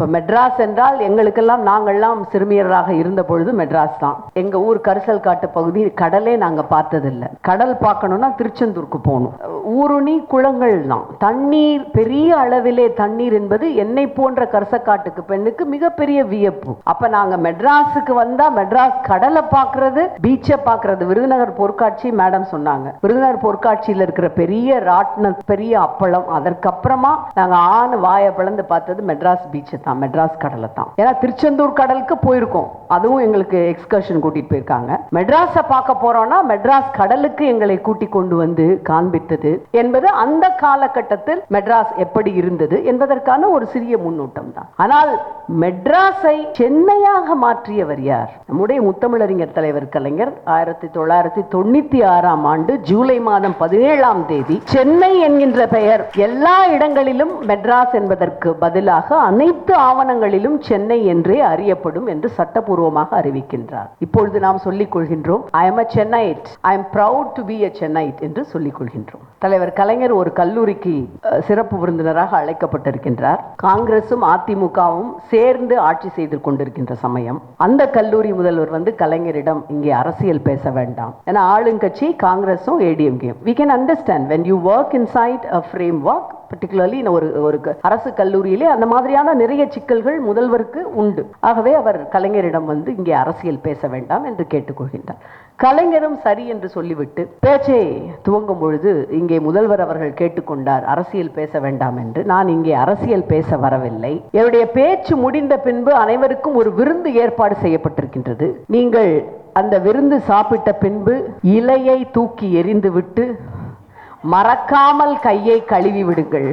இப்போ மெட்ராஸ் என்றால் எங்களுக்கெல்லாம் நாங்கள்லாம் சிறுமியராக இருந்த பொழுது மெட்ராஸ் தான். எங்க ஊர் கரிசல் காட்டு பகுதி கடலே நாங்க பார்த்ததில்லை. கடல் பார்க்கணும்னா திருச்செந்தூருக்கு போகணும். ஊருணி குளங்கள் தான். தண்ணீர் பெரிய அளவிலே தண்ணீர் என்பது என்னை போன்ற கரிசக்காட்டுக்கு பெண்ணுக்கு மிகப்பெரிய வியப்பு. அப்ப நாங்க மெட்ராஸுக்கு வந்தா மெட்ராஸ் கடலை பார்க்கறது, பீச்சை பார்க்கறது. விருதுநகர் பொற்காட்சி மேடம் சொன்னாங்க, விருதுநகர் பொற்காட்சியில் இருக்கிற பெரிய ராட்ன பெரிய அப்பளம். அதற்கப்புறமா நாங்க வாயை பிளந்து பார்த்தது மெட்ராஸ் பீச்சை தான், மெட்ராஸ் கடலை தான். ஏன்னா திருச்செந்தூர் கடலுக்கு போயிருக்கோம், அதுவும் எங்களுக்கு எக்ஸ்கர்ஷன் கூட்டிட்டு போயிருக்காங்க. மெட்ராஸை பார்க்க போறோம்னா மெட்ராஸ் கடலுக்கு எங்களை கூட்டி கொண்டு வந்து காண்பித்தது என்பது அந்த காலகட்டத்தில் மெட்ராஸ் எப்படி இருந்தது என்பதற்கான ஒரு சிறிய முன்னோட்டம் தான். ஆனால் மெட்ராஸை சென்னையாக மாற்றியவர் யார்? நம்முடைய முத்தமிழறிஞர் தலைவர் கலைஞர் 1996ஆம் ஆண்டு ஜூலை மாதம் 17ஆம் தேதி சென்னை என்கின்ற பெயர் எல்லா இடங்களிலும் மெட்ராஸ் என்பதற்கு பதிலாக அனைத்து ஆவணங்களிலும் சென்னை என்றே அறியப்படும் என்று சட்டபூர்வமாக அறிவிக்கின்றார். இப்பொழுது நாம் சொல்லிக் கொள்கின்றோம், I am a Chennite, I am proud to be a Chennite என்று சொல்லிக் கொள்கின்றோம். தலைவர் கலைஞர் ஒரு கல்லூரிக்கு சிறப்பு விருந்தினராக அழைக்கப்பட்டிருக்கின்றார். காங்கிரசும் அதிமுகவும் சேர்ந்து ஆட்சி செய்து கொண்டிருக்கின்ற சமயம் அந்த கல்லூரி முதல்வர் வந்து கலைஞரிடம் இங்கே அரசியல் பேச வேண்டாம், ஏன்னா ஆளுங்கட்சி காங்கிரஸும் ஏடிஎம்கேயும். We can understand when you work inside a framework, particularly ஒரு அரசு கல்லூரியிலே அந்த மாதிரியான நிறைய சிக்கல்கள் முதல்வருக்கு உண்டு. ஆகவே அவர் கலைஞரிடம் வந்து இங்கே அரசியல் பேச வேண்டாம் என்று கேட்டுக்கொள்கின்றார். கலைஞரும் சரி என்று சொல்லிவிட்டு பேச்சை துவங்கும் பொழுது இங்கே முதல்வர் அவர்கள் கேட்டுக்கொண்டார் அரசியல் பேச வேண்டாம் என்று. நான் இங்கே அரசியல் பேச வரவில்லை, என்னுடைய பேச்சு முடிந்த பின்பு அனைவருக்கும் ஒரு விருந்து ஏற்பாடு செய்யப்பட்டிருக்கின்றது. நீங்கள் அந்த விருந்து சாப்பிட்ட பின்பு இலையை தூக்கி எறிந்துவிட்டு மறக்காமல் கையை கழுவி விடுங்கள்.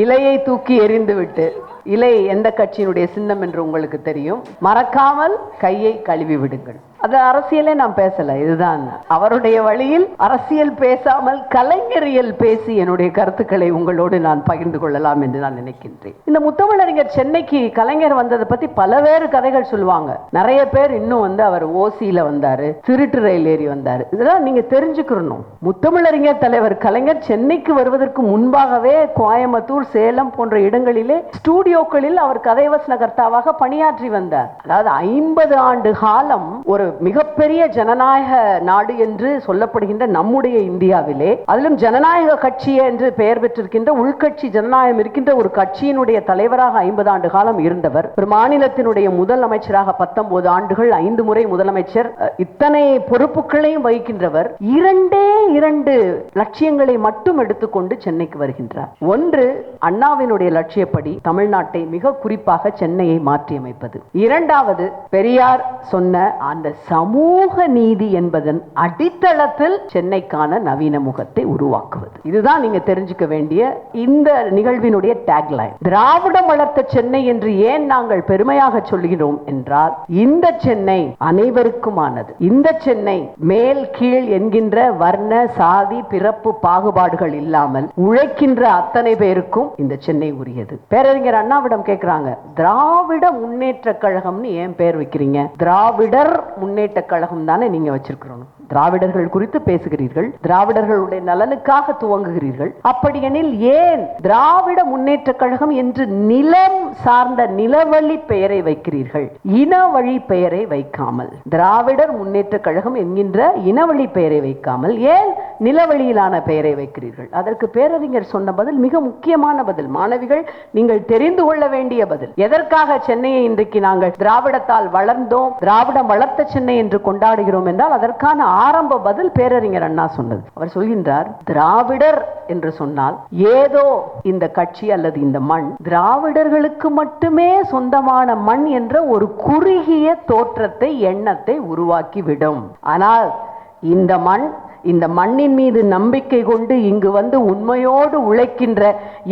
இலையை தூக்கி எறிந்துவிட்டு, இலை எந்த கட்சியினுடைய சின்னம் என்று உங்களுக்கு தெரியும், மறக்காமல் கையை கழுவி விடுங்கள். அது அரசியலே நான் பேசல, இதுதான் அவருடைய வழியில் அரசியல் பேசாமல் கலைஞரியல் பேசி என்னுடைய கருத்துக்களை உங்களோடு நான் பகிர்ந்து கொள்ளலாம் என்று நான் நினைக்கின்றேன். இந்த முத்தமிழறிஞர் சென்னைக்கு கலைஞர் வந்ததை பத்தி பலவேறு கதைகள் சொல்லுவாங்க. நிறைய பேர் இன்னும் வந்து அவர் ஓசியில வந்தாரு, திருட்டு ரயில் ஏறி வந்தாரு. இதெல்லாம் நீங்க தெரிஞ்சுக்கணும். முத்தமிழறிஞர் தலைவர் கலைஞர் சென்னைக்கு வருவதற்கு முன்பாகவே கோயம்புத்தூர், சேலம் போன்ற இடங்களிலே ஸ்டூடியோக்களில் அவர் கதைவசன கர்த்தாவாக பணியாற்றி வந்தார். அதாவது 50 ஆண்டு காலம் ஒரு மிகப்பெரிய ஜனநாயக நாடு என்று சொல்லப்படுகின்ற நம்முடைய இந்தியாவிலே, அதிலும் ஜனநாயக கட்சி என்று பெயர் பெற்றிருக்கின்ற உள்கட்சி ஜனநாயகம் இருக்கின்ற ஒரு கட்சியினுடைய தலைவராக 50 ஆண்டு காலம் இருந்தவர். ஒரு மாநிலத்தினுடைய முதல் அமைச்சராக 19 ஆண்டுகள், 5 முறை முதலமைச்சர், இத்தனை பொறுப்புகளையும் வகிக்கின்றவர் 2 லட்சியங்களை மட்டும் எடுத்துக்கொண்டு சென்னைக்கு வருகின்றார். ஒன்று, அண்ணாவினுடைய லட்சியப்படி தமிழ்நாட்டை மிக குறிப்பாக சென்னையை மாற்றியமைப்பது. இரண்டாவது, பெரியார் சொன்ன அந்த சமூக நீதி என்பதன் அடித்தளத்தில் சென்னைக்கான நவீன முகத்தை உருவாக்குவது. இதுதான் நீங்க தெரிஞ்சுக்க வேண்டிய இந்த நிகழ்வினுடைய டேக்லைன். திராவிடம் வளர்த்த சென்னை என்று ஏன் நாங்கள் பெருமையாக சொல்கிறோம் என்றால், இந்த சென்னை அனைவருக்குமானது. இந்த சென்னை மேல் கீழ் என்கின்ற வர்ண சாதி பிறப்பு பாகுபாடுகள் இல்லாமல் உழைக்கின்ற அத்தனை பேருக்கும் இந்த சென்னை உரியது. பேரறிஞர் அண்ணாவிடம் கேட்கிறாங்க, திராவிட முன்னேற்ற கழகம்னு ஏன் பேர் வைக்கிறீங்க? திராவிடர் முன்னேற்ற கழகம் தானே நீங்க வச்சிருக்கிறோம். திராவிடர்கள் குறித்து பேசுகிறீர்கள், திராவிடர்களுடைய நலனுக்காக துவங்குகிறீர்கள். அப்படியெனில் ஏன் திராவிட முன்னேற்ற கழகம் என்று நிலம் சார்ந்த நிலவழி பெயரை வைக்கிறீர்கள், இனவழி பெயரை வைக்காமல்? திராவிடர் முன்னேற்ற கழகம் என்கின்ற இனவழி பெயரை வைக்காமல் ஏன் நிலவழியிலான பெயரை வைக்கிறீர்கள்? அதற்கு பேரறிஞர் சொன்ன பதில் மிக முக்கியமான பதில், மாணவிகள் நீங்கள் தெரிந்து கொள்ள வேண்டிய பதில். எதற்காக சென்னையை இன்றைக்கு நாங்கள் திராவிடத்தால் வளர்ந்தோம், திராவிடம் வளர்த்த சென்னை என்று கொண்டாடுகிறோம் என்றால் அதற்கான ஆரம்ப பதில் பேரறிஞர் அண்ணா சொன்னது. அவர் சொல்கின்றார், திராவிடர் என்று சொன்னால் ஏதோ இந்த கட்சி அல்லது இந்த மண் திராவிடர்களுக்கு மட்டுமே சொந்தமான மண் என்ற ஒரு குறுகிய தோற்றத்தை, எண்ணத்தை உருவாக்கிவிடும். ஆனால் இந்த மண்ணின் மீது நம்பிக்கை கொண்டு இங்கு வந்து உண்மையோடு உழைக்கின்ற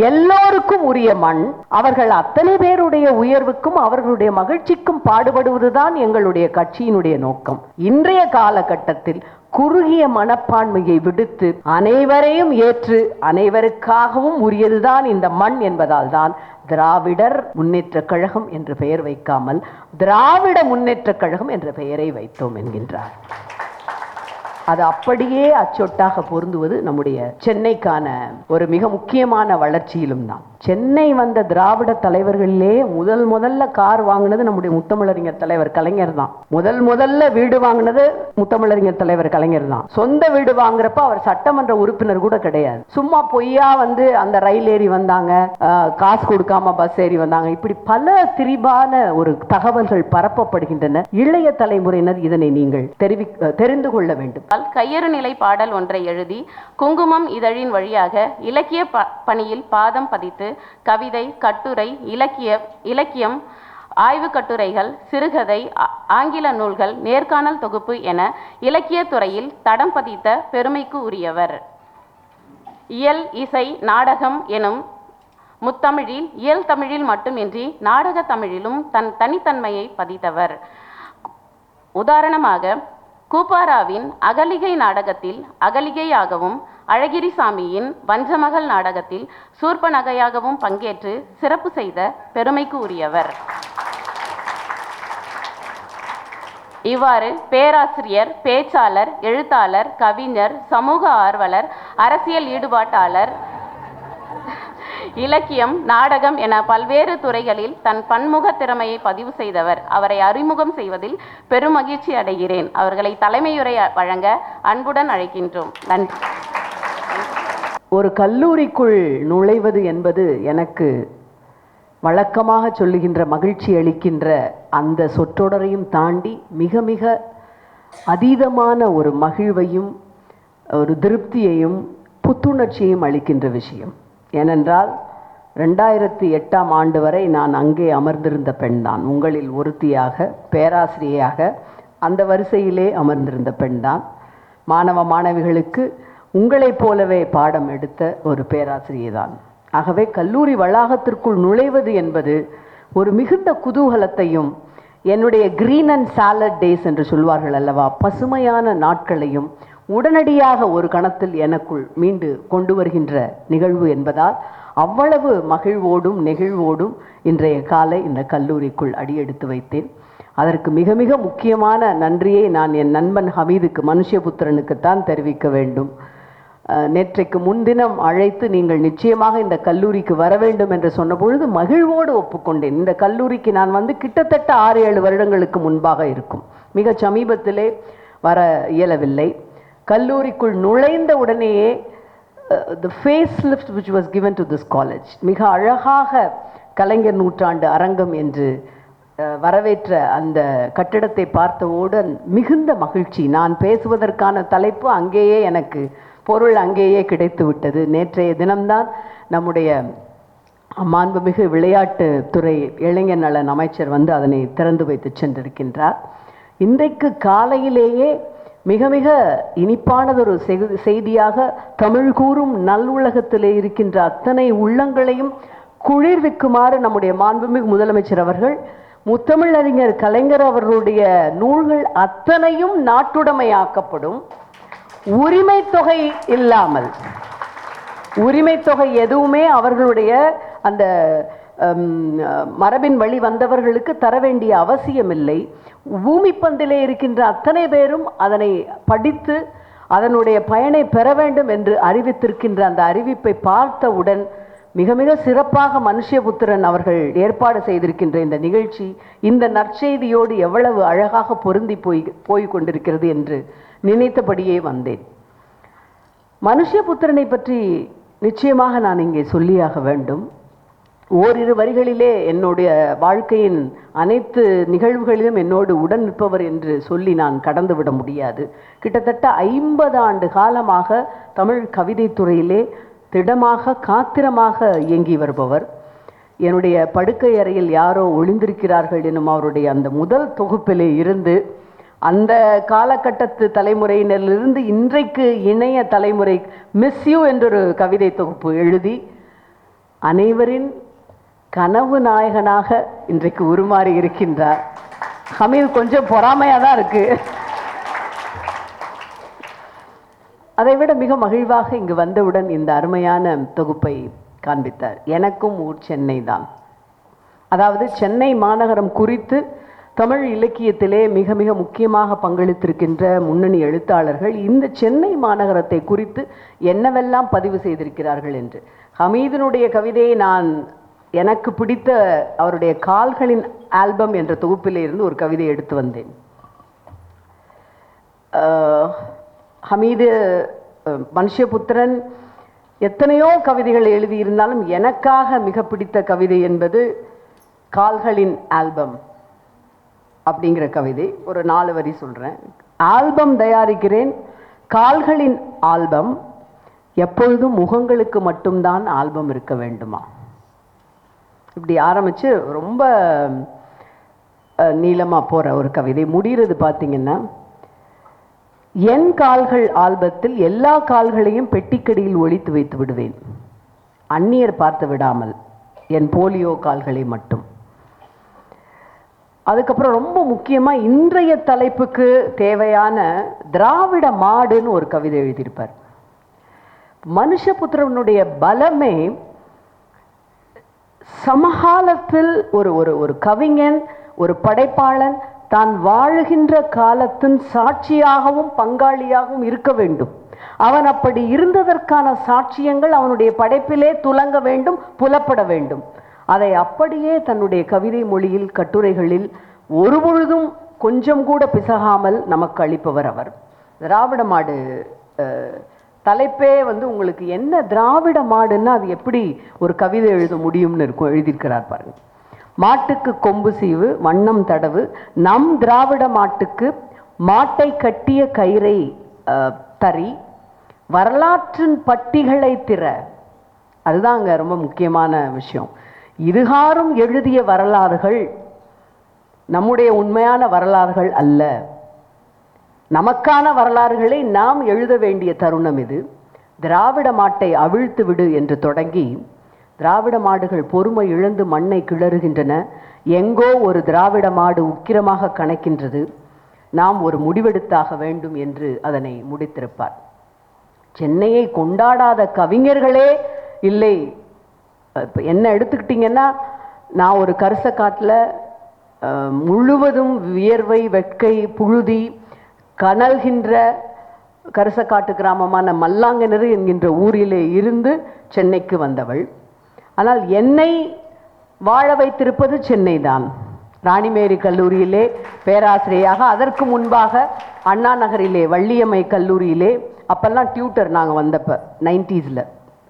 எல்லோருக்கும் உரிய மண். அவர்கள் அத்தனை பேருடைய உயர்வுக்கும் அவர்களுடைய மகிழ்ச்சிக்கும் பாடுபடுவதுதான் எங்களுடைய கட்சியினுடைய நோக்கம். இன்றைய காலகட்டத்தில் குறுகிய மனப்பான்மையை விடுத்து அனைவரையும் ஏற்று அனைவருக்காகவும் உரியதுதான் இந்த மண் என்பதால் தான் திராவிடர் முன்னேற்ற கழகம் என்று பெயர் வைக்காமல் திராவிட முன்னேற்ற கழகம் என்ற பெயரை வைத்தோம் என்கின்றார். அது அப்படியே அச்சொட்டாக பொருந்துவது நம்முடைய சென்னைக்கான ஒரு மிக முக்கியமான வளர்ச்சியிலும் தான். சென்னை வந்த திராவிட தலைவர்களிலே முதல்ல கார் வாங்கினது நம்முடைய முத்தமிழறிஞர் தலைவர் கலைஞர் தான். முதல்ல வீடு வாங்கினது முத்தமிழறிஞர் தலைவர் கலைஞர் தான். சொந்த வீடு வாங்குறப்ப அவர் சட்டமன்ற உறுப்பினர் கூட கிடையாது. சும்மா பொய்யா வந்து அந்த ரயில் ஏறி வந்தாங்க, காசு கொடுக்காம பஸ் ஏறி வந்தாங்க, இப்படி பல திரிபான ஒரு தகவல்கள் பரப்பப்படுகின்றன. இளைய தலைமுறையினர் இதனை நீங்கள் தெரிந்து கொள்ள வேண்டும். கையறு நிலை பாடல் ஒன்றை எழுதி குங்குமம் இதழின் வழியாக இலக்கிய பணியில் பாதம் பதித்து கவிதை, கட்டுரை, இலக்கியம், ஆய்வு கட்டுரைகள், சிறுகதை, ஆங்கில நூல்கள், நேர்காணல் தொகுப்பு என இலக்கிய துறையில் தடம் பதித்த பெருமைக்கு உரியவர். இயல், இசை, நாடகம் எனும் முத்தமிழில் இயல் தமிழில் மட்டுமின்றி நாடக தமிழிலும் தன் தனித்தன்மையை பதித்தவர். உதாரணமாக கூப்பாராவின் அகலிகை நாடகத்தில் அகலிகையாகவும், அழகிரிசாமியின் வஞ்சமகள் நாடகத்தில் சூர்பனகையாகவும் பங்கேற்று சிறப்பு செய்த பெருமைக்கு உரியவர். இவ்வாறு பேராசிரியர், பேச்சாளர், எழுத்தாளர், கவிஞர், சமூக ஆர்வலர், அரசியல் ஈடுபாட்டாளர், இலக்கியம், நாடகம் என பல்வேறு துறைகளில் தன் பன்முக திறமையை பதிவு செய்தவர். அவரை அறிமுகம் செய்வதில் பெரும் மகிழ்ச்சி அடைகிறேன். அவர்களை தலைமையுரை வழங்க அன்புடன் அழைக்கின்றோம். நன்றி. ஒரு கல்லூரிக்குள் நுழைவது என்பது எனக்கு வழக்கமாக சொல்லுகின்ற மகிழ்ச்சி அளிக்கின்ற அந்த சொற்றொடரையும் தாண்டி மிக மிக அதீதமான ஒரு மகிழ்வையும் ஒரு திருப்தியையும் புத்துணர்ச்சியையும் அளிக்கின்ற விஷயம். ஏனென்றால் 2008ஆம் ஆண்டு வரை நான் அங்கே அமர்ந்திருந்த பெண்தான். உங்களில் ஒருத்தியாக, பேராசிரியையாக அந்த வரிசையிலே அமர்ந்திருந்த பெண்தான். மாணவ மாணவிகளுக்கு உங்களைப் போலவே பாடம் எடுத்த ஒரு பேராசிரியை தான். ஆகவே கல்லூரி வளாகத்திற்குள் நுழைவது என்பது ஒரு மிகுந்த குதூகலத்தையும், என்னுடைய கிரீன் அண்ட் சாலட் டேஸ் என்று சொல்வார்கள் அல்லவா, பசுமையான நாட்களையும் உடனடியாக ஒரு கணத்தில் எனக்குள் மீண்டு கொண்டு வருகின்ற நிகழ்வு என்பதால் அவ்வளவு மகிழ்வோடும் நெகிழ்வோடும் இன்றைய காலை இந்த கல்லூரிக்குள் அடியெடுத்து வைத்தேன். அதற்கு மிக மிக முக்கியமான நன்றியை நான் என் நண்பன் ஹமீதுக்கு, மனுஷபுத்திரனுக்குத்தான் தெரிவிக்க வேண்டும். நேற்றைக்கு முன்தினம் அழைத்து நீங்கள் நிச்சயமாக இந்த கல்லூரிக்கு வர வேண்டும் என்று சொன்ன பொழுது மகிழ்வோடு ஒப்புக்கொண்டேன். இந்த கல்லூரிக்கு நான் வந்து கிட்டத்தட்ட 6-7 வருடங்களுக்கு முன்பாக இருக்கும். மிக சமீபத்திலே வர இயலவில்லை. கல்லூரிக்குள் நுழைந்த உடனேயே the facelift which was given to this college, மிக அழகாக கலைஞர் நூற்றாண்டு அரங்கம் என்று வரவேற்ற அந்த கட்டிடத்தை பார்த்தவுடன் மிகுந்த மகிழ்ச்சி. நான் பேசுவதற்கான தலைப்பு அங்கேயே, எனக்கு பொருள் அங்கேயே கிடைத்து விட்டது. நேற்றைய தினம்தான் நம்முடைய மாண்புமிகு விளையாட்டுத்துறை இளைஞர் நலன் அமைச்சர் வந்து அதனை திறந்து வைத்து சென்றிருக்கின்றார். இன்றைக்கு காலையிலேயே மிக மிக இனிப்பானதொரு செய்தியாக தமிழ் கூறும் நல்லுலகத்திலே இருக்கின்ற அத்தனை உள்ளங்களையும் குளிர்விக்குமாறு நம்முடைய மாண்புமிகு முதலமைச்சர் அவர்கள் முத்தமிழறிஞர் கலைஞர் அவர்களுடைய நூல்கள் அத்தனையும் நாட்டுடைமையாக்கப்படும், உரிமை தொகை இல்லாமல், உரிமை தொகை எதுவுமே அவர்களுடைய அந்த மரபின் வழி வந்தவர்களுக்கு தர வேண்டிய அவசியமில்லை. பூமி பந்திலே இருக்கின்ற அத்தனை பேரும் அதனை படித்து அதனுடைய பயனை பெற வேண்டும் என்று அறிவித்திருக்கின்ற அந்த அறிவிப்பை பார்த்தவுடன் மிக மிக சிறப்பாக மனுஷபுத்திரன் அவர்கள் ஏற்பாடு செய்திருக்கின்ற இந்த நிகழ்ச்சி இந்த நற்செய்தியோடு எவ்வளவு அழகாக பொருந்தி போய் கொண்டிருக்கிறது என்று நினைத்தபடியே வந்தேன். மனுஷபுத்திரனை பற்றி நிச்சயமாக நான் இங்கே சொல்லியாக வேண்டும். ஓரிரு வரிகளிலே என்னுடைய வாழ்க்கையின் அனைத்து நிகழ்வுகளிலும் என்னோடு உடன் நிற்பவர் என்று சொல்லி நான் கடந்து விட முடியாது. கிட்டத்தட்ட 50 ஆண்டு காலமாக தமிழ் கவிதை துறையிலே திடமாக காத்திரமாக இயங்கி வருபவர். என்னுடைய படுக்கை அறையில் யாரோ ஒளிந்திருக்கிறார்கள் எனும் அவருடைய அந்த முதல் தொகுப்பிலே இருந்து அந்த காலகட்டத்து தலைமுறையினரிலிருந்து இன்றைக்கு இணைய தலைமுறை மிஸ் யூ என்றொரு கவிதை தொகுப்பு எழுதி அனைவரின் கனவு நாயகனாக இன்றைக்கு உருமாறி இருக்கின்றார். ஹமீத் கொஞ்சம் பொறாமையாக தான் இருக்கு. அதைவிட மிக மகிழ்வாக இங்கு வந்தவுடன் இந்த அருமையான தொகுப்பை காண்பித்தார். எனக்கும் ஊர் சென்னை தான். அதாவது சென்னை மாநகரம் குறித்து தமிழ் இலக்கியத்திலே மிக மிக முக்கியமாக பங்களித்திருக்கின்ற முன்னணி எழுத்தாளர்கள் இந்த சென்னை மாநகரத்தை குறித்து என்னவெல்லாம் பதிவு செய்திருக்கிறார்கள் என்று. ஹமீதினுடைய கவிதையை நான் எனக்கு பிடித்த அவருடைய கால்களின் ஆல்பம் என்ற தொகுப்பிலே இருந்து ஒரு கவிதை எடுத்து வந்தேன். ஹமீது மனுஷபுத்திரன் எத்தனையோ கவிதைகள் எழுதியிருந்தாலும் எனக்காக மிக பிடித்த கவிதை என்பது கால்களின் ஆல்பம் அப்படிங்கிற கவிதை. ஒரு 4 வரி சொல்கிறேன். ஆல்பம் தயாரிக்கிறேன், கால்களின் ஆல்பம், எப்பொழுதும் முகங்களுக்கு மட்டும்தான் ஆல்பம் இருக்க வேண்டுமா? இப்படி ஆரம்பித்து ரொம்ப நீளமாக போகிற ஒரு கவிதை. முடிகிறது பார்த்தீங்கன்னா, என் கால்கள் ஆல்பத்தில் எல்லா கால்களையும் பெட்டிக்கடியில் ஒளித்து வைத்து விடுவேன், அந்நியர் பார்த்து விடாமல் என் போலியோ கால்களை மட்டும். அதுக்கப்புறம் ரொம்ப முக்கியமாக இன்றைய தலைப்புக்கு தேவையான திராவிட மாடுன்னு ஒரு கவிதை எழுதியிருப்பார். மனுஷபுத்திரனுடைய பலமே சமகாலத்தில் ஒரு ஒரு ஒரு கவிஞன், ஒரு படைப்பாளன் தான் வாழுகின்ற காலத்தின் சாட்சியாகவும் பங்காளியாகவும் இருக்க வேண்டும். அவன் அப்படி இருந்ததற்கான சாட்சியங்கள் அவனுடைய படைப்பிலே துலங்க வேண்டும், புலப்பட வேண்டும். அதை அப்படியே தன்னுடைய கவிதை மொழியில், கட்டுரைகளில் ஒருபொழுதும் கொஞ்சம் கூட பிசகாமல் நமக்கு அளிப்பவர் அவர். திராவிட மாடு தலைப்பே உங்களுக்கு என்ன திராவிட மாடுன்னா அது எப்படி ஒரு கவிதை எழுத முடியும்னு இருக்கும். எழுதியிருக்கிறார் பாருங்க. மாட்டுக்கு கொம்பு சீவு, வண்ணம் தடவு, நம் திராவிட மாட்டுக்கு மாட்டை கட்டிய கயிறை தறி, வரலாற்றின் பட்டிகளை திற. அதுதான் அங்கே ரொம்ப முக்கியமான விஷயம். இதுகாரும் எழுதிய வரலாறுகள் நம்முடைய உண்மையான வரலாறுகள் அல்ல. நமக்கான வரலாறுகளை நாம் எழுத வேண்டிய தருணம் இது. திராவிட மாட்டை அவிழ்த்து விடு என்று தொடங்கி, திராவிட மாடுகள் பொறுமை இழந்து மண்ணை கிளறுகின்றன, எங்கோ ஒரு திராவிட மாடு உக்கிரமாக கணக்கின்றது, நாம் ஒரு முடிவெடுத்தாக வேண்டும் என்று அதனை முடித்திருப்பார். சென்னையை கொண்டாடாத கவிஞர்களே இல்லை. இப்போ என்ன எடுத்துக்கிட்டிங்கன்னா, நான் ஒரு கரிசக்காட்டில் முழுவதும் வியர்வை, வெட்கை, புழுதி கனல்கின்ற கரிசக்காட்டு கிராமமான மல்லாங்கனரு என்கின்ற ஊரிலே இருந்து சென்னைக்கு வந்தவள். ஆனால் என்னை வாழ வைத்திருப்பது சென்னை தான். ராணிமேரி கல்லூரியிலே பேராசிரியராக, அதற்கு முன்பாக அண்ணா நகரிலே வள்ளியம்மை கல்லூரியிலே, அப்போல்லாம் டியூட்டர் நாங்கள் வந்தப்போ 90s,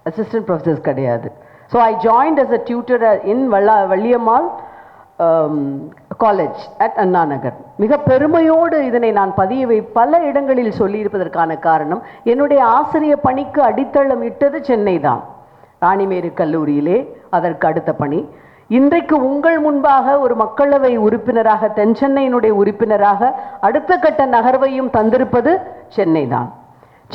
அசிஸ்டன்ட் ப்ரொஃபஸர்ஸ் கிடையாது. So I joined as a tutor in Valliammal college at Anna Nagar. மிக பெருமையோடு இதனை நான் பல இடங்களில் சொல்லியிருப்பதற்கான காரணம், என்னுடைய ஆசிரியர் பணிக்கு அடித்தளம் இட்டது சென்னை தான். ராணிமேரி கல்லூரியிலே அதற்கு அடுத்த பணி. இன்றைக்கு உங்கள் முன்பாக ஒரு மக்களவை உறுப்பினராக, தென் சென்னையினுடைய உறுப்பினராக அடுத்த கட்ட நகர்வையும் தந்திருப்பது சென்னை தான்.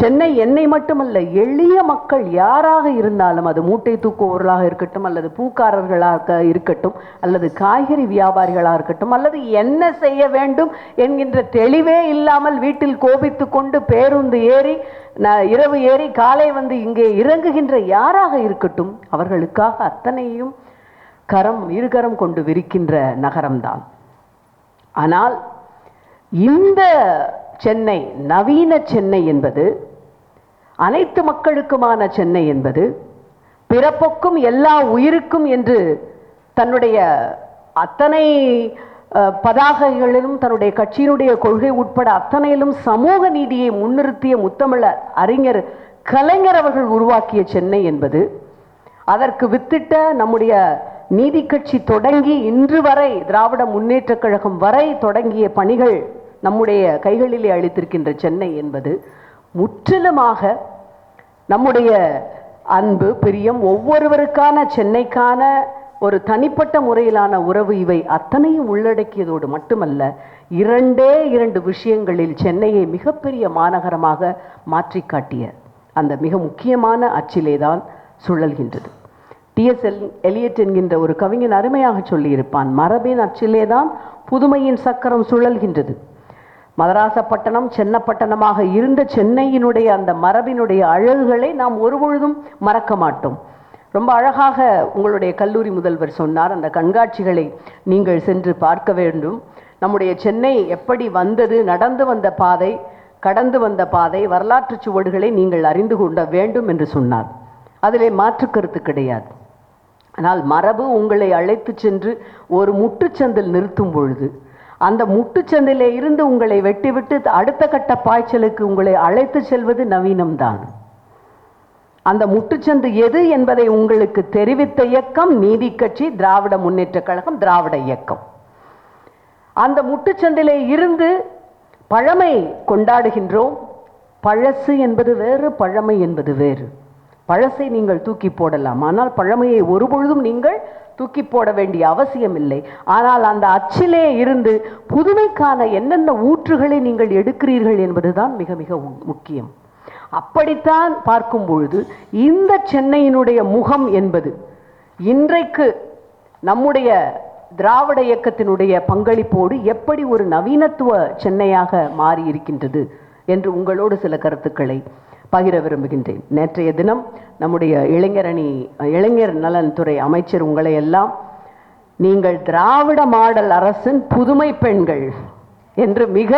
சென்னை என்னை மட்டுமல்ல, எளிய மக்கள் யாராக இருந்தாலும், அது மூட்டை தூக்குவோர்களாக இருக்கட்டும், அல்லது பூக்காரர்களாக இருக்கட்டும், அல்லது காய்கறி வியாபாரிகளாக இருக்கட்டும், அல்லது என்ன செய்ய வேண்டும் என்கின்ற தெளிவே இல்லாமல் வீட்டில் கோபித்து கொண்டு பேருந்து ஏறி இரவு ஏறி காலை இங்கே இறங்குகின்ற யாராக இருக்கட்டும், அவர்களுக்காக அத்தனையும் இருகரம் கொண்டு விரிக்கின்ற நகரம்தான். ஆனால் இந்த சென்னை, நவீன சென்னை என்பது, அனைத்து மக்களுக்குமான சென்னை என்பது, பிறப்புக்கும் எல்லா உயிருக்கும் என்று தன்னுடைய அத்தனை பதாகைகளிலும், தன்னுடைய கட்சியினுடைய கொள்கை உட்பட அத்தனையிலும் சமூக நீதியை முன்னிறுத்திய முத்தமிழர் அறிஞர் கலைஞர் அவர்கள் உருவாக்கிய சென்னை என்பது, அதற்கு வித்திட்ட நம்முடைய நீதி கட்சி தொடங்கி இன்று வரை திராவிட முன்னேற்ற கழகம் வரை தொடங்கிய பணிகள் நம்முடைய கைகளிலே அளித்திருக்கின்ற சென்னை என்பது முற்றிலுமாக நம்முடைய அன்பு, பிரியம், ஒவ்வொருவருக்கான சென்னைக்கான ஒரு தனிப்பட்ட முறையிலான உறவு, இவை அத்தனையும் உள்ளடக்கியதோடு மட்டுமல்ல, இரண்டு விஷயங்களில் சென்னையை மிகப்பெரிய மாநகரமாக மாற்றி காட்டிய அந்த மிக முக்கியமான அச்சிலேதான் சுழல்கின்றது. T.S. எலியட் என்கின்ற ஒரு கவிஞன் அருமையாக சொல்லியிருப்பான், மரபின் அச்சிலேதான் புதுமையின் சக்கரம் சுழல்கின்றது. மதராசப்பட்டணம் சென்னப்பட்டணமாக இருந்த சென்னையினுடைய அந்த மரபினுடைய அழகுகளை நாம் ஒருபொழுதும் மறக்க மாட்டோம். ரொம்ப அழகாக உங்களுடைய கல்லூரி முதல்வர் சொன்னார், அந்த கண்காட்சிகளை நீங்கள் சென்று பார்க்க வேண்டும். நம்முடைய சென்னை எப்படி வந்தது, நடந்து வந்த பாதை, கடந்து வந்த பாதை, வரலாற்று சுவடுகளை நீங்கள் அறிந்து கொள்ள வேண்டும் என்று சொன்னார். அதிலே மாற்று கருத்து கிடையாது. ஆனால் மரபு உங்களை அழைத்து சென்று ஒரு முட்டுச்சந்தில் நிறுத்தும் பொழுது அந்த முட்டுச்சந்திலே இருந்து உங்களை வெட்டிவிட்டு அடுத்த கட்ட பாய்ச்சலுக்கு உங்களை அழைத்து செல்வது நவீனம்தான். அந்த முட்டுச்சந்து எது என்பதை உங்களுக்கு தெரிவித்த இயக்கம் நீதி கட்சி, திராவிட முன்னேற்ற கழகம், திராவிட இயக்கம். அந்த முட்டுச்சந்திலே இருந்து பழமை கொண்டாடுகின்றோம். பழசு என்பது வேறு, பழமை என்பது வேறு. பழசை நீங்கள் தூக்கி போடலாம், ஆனால் பழமையை ஒருபொழுதும் நீங்கள் தூக்கி போட வேண்டிய அவசியம் இல்லை. ஆனால் அந்த அச்சிலே இருந்து புதுமைக்கான என்னென்ன ஊற்றுகளை நீங்கள் எடுக்கிறீர்கள் என்பதுதான் மிக மிக முக்கியம். அப்படித்தான் பார்க்கும் பொழுது இந்த சென்னையினுடைய முகம் என்பது இன்றைக்கு நம்முடைய திராவிட இயக்கத்தினுடைய பங்களிப்போடு எப்படி ஒரு நவீனத்துவ சென்னையாக மாறி இருக்கின்றது என்று உங்களோடு சில கருத்துக்களை பகிர விரும்புகின்றேன். நேற்றைய தினம் நம்முடைய இளைஞர் நலன்துறை அமைச்சர் உங்களை எல்லாம் நீங்கள் திராவிட மாடல் அரசின் புதுமை பெண்கள் என்று மிக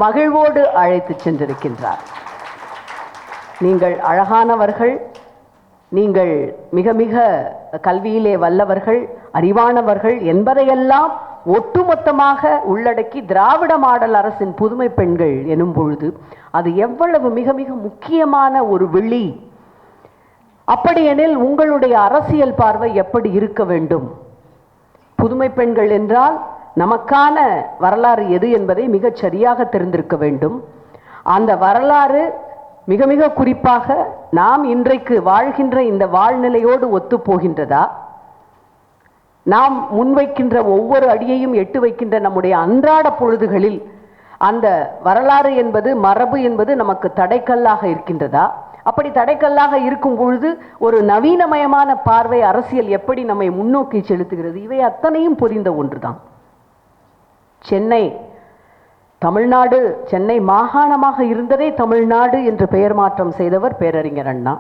மகிழ்வோடு அழைத்து சென்றிருக்கின்றார். நீங்கள் அழகானவர்கள், நீங்கள் மிக மிக கல்வியிலே வல்லவர்கள், அறிவானவர்கள் என்பதையெல்லாம் ஒட்டுமொத்தமாக உள்ளடக்கி திராவிட மாடல் அரசின் புதுமை பெண்கள் எனும் பொழுது அது எவ்வளவு மிக மிக முக்கியமான ஒரு விழி. அப்படியெனில் உங்களுடைய அரசியல் பார்வை எப்படி இருக்க வேண்டும்? புதுமை பெண்கள் என்றால் நமக்கான வரலாறு எது என்பதை மிகச் சரியாக தெரிந்திருக்க வேண்டும். அந்த வரலாறு மிக மிக குறிப்பாக நாம் இன்றைக்கு வாழ்கின்ற இந்த வாழ்நிலையோடு ஒத்து போகின்றதா? நாம் முன்வைக்கின்ற ஒவ்வொரு அடியையும் எட்டு வைக்கின்ற நம்முடைய அன்றாட பொழுதுகளில் அந்த வரலாறு என்பது, மரபு என்பது நமக்கு தடைக்கல்லாக இருக்கின்றதா? அப்படி தடைக்கல்லாக இருக்கும் பொழுது ஒரு நவீனமயமான பார்வை அரசியல் எப்படி நம்மை முன்னோக்கி செலுத்துகிறது? இவை அத்தனையும் புரிந்த ஒன்றுதான். சென்னை தமிழ்நாடு, சென்னை மாகாணமாக இருந்ததே தமிழ்நாடு என்று பெயர் மாற்றம் செய்தவர் பேரறிஞர் அண்ணா.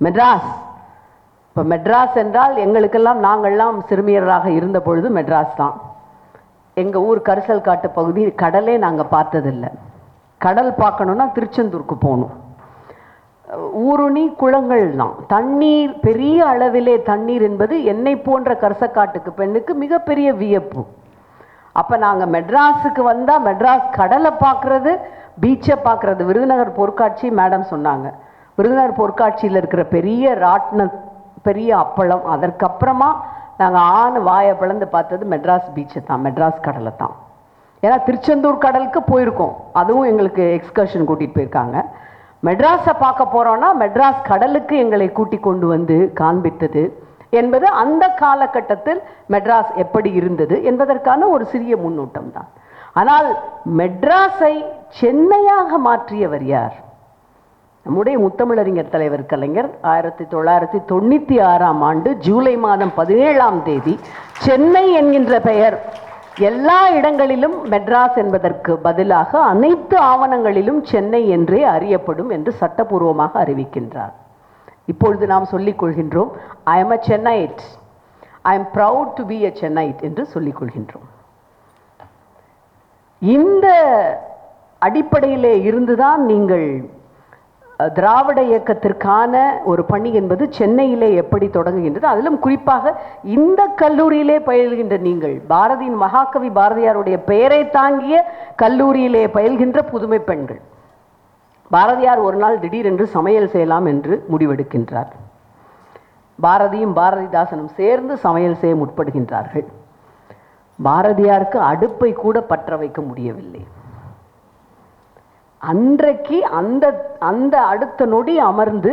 மெட்ராஸ், இப்போ மெட்ராஸ் என்றால் எங்களுக்கெல்லாம், நாங்கள்லாம் சிறுமியராக இருந்த பொழுது மெட்ராஸ் தான். எங்கள் ஊர் கரிசல் காட்டு பகுதி, கடலே நாங்கள் பார்த்ததில்லை. கடல் பார்க்கணுன்னா திருச்செந்தூருக்கு போகணும். ஊருணி குளங்கள் தான். தண்ணீர், பெரிய அளவிலே தண்ணீர் என்பது என்னை போன்ற கரிசக்காட்டுக்கு பெண்ணுக்கு மிகப்பெரிய வியப்பு. அப்போ நாங்கள் மெட்ராஸுக்கு வந்தால் மெட்ராஸ் கடலை பார்க்குறது, பீச்சை பார்க்குறது. விருதுநகர் பொற்காட்சி மேடம் சொன்னாங்க, விருதுநகர் பொற்காட்சியில் இருக்கிற பெரிய ராட்ன, பெரிய அப்பளம், அதற்கப்புறமா நாங்கள் வாயை பிளந்து பார்த்தது மெட்ராஸ் பீச்சை தான், மெட்ராஸ் கடலை தான். ஏன்னா திருச்செந்தூர் கடலுக்கு போயிருக்கோம், அதுவும் எங்களுக்கு எக்ஸ்கர்ஷன் கூட்டிகிட்டு போயிருக்காங்க. மெட்ராஸை பார்க்க போகிறோன்னா மெட்ராஸ் கடலுக்கு எங்களை கூட்டி கொண்டு வந்து காண்பித்தது என்பது அந்த காலகட்டத்தில் மெட்ராஸ் எப்படி இருந்தது என்பதற்கான ஒரு சிறிய முன்னோட்டம் தான். ஆனால் மெட்ராஸை சென்னையாக மாற்றியவர் யார்? நம்முடைய முத்தமிழறிஞர் தலைவர் கலைஞர் 1996ஆம் ஆண்டு ஜூலை மாதம் 17ஆம் தேதி சென்னை என்கின்ற பெயர் எல்லா இடங்களிலும் மெட்ராஸ் என்பதற்கு பதிலாக அனைத்து ஆவணங்களிலும் சென்னை என்றே அறியப்படும் என்று சட்டபூர்வமாக அறிவிக்கின்றார். இப்பொழுது நாம் சொல்லிக் கொள்கின்றோம், I am a Chennaiite, I am proud to be a Chennaiite என்று சொல்லிக் கொள்கின்றோம். இந்த அடிப்படையிலே இருந்துதான் நீங்கள் திராவிட இயக்கத்திற்கான ஒரு பணி என்பது சென்னையிலே எப்படி தொடங்குகின்றது, அதிலும் குறிப்பாக இந்த கல்லூரியிலே பயில்கின்ற நீங்கள், பாரதியின் மகாகவி பாரதியாருடைய பெயரை தாங்கிய கல்லூரியிலே பயில்கின்ற புதுமை பெண்கள். பாரதியார் ஒரு நாள் திடீரென்று சமையல் செய்யலாம் என்று முடிவெடுக்கின்றார். பாரதியும் பாரதிதாசனும் சேர்ந்து சமையல் செய்ய முற்படுகின்றார்கள். பாரதியாருக்கு அடுப்பை கூட பற்ற வைக்க முடியவில்லை. அன்றைக்கு அந்த அடுத்த நொடி அமர்ந்து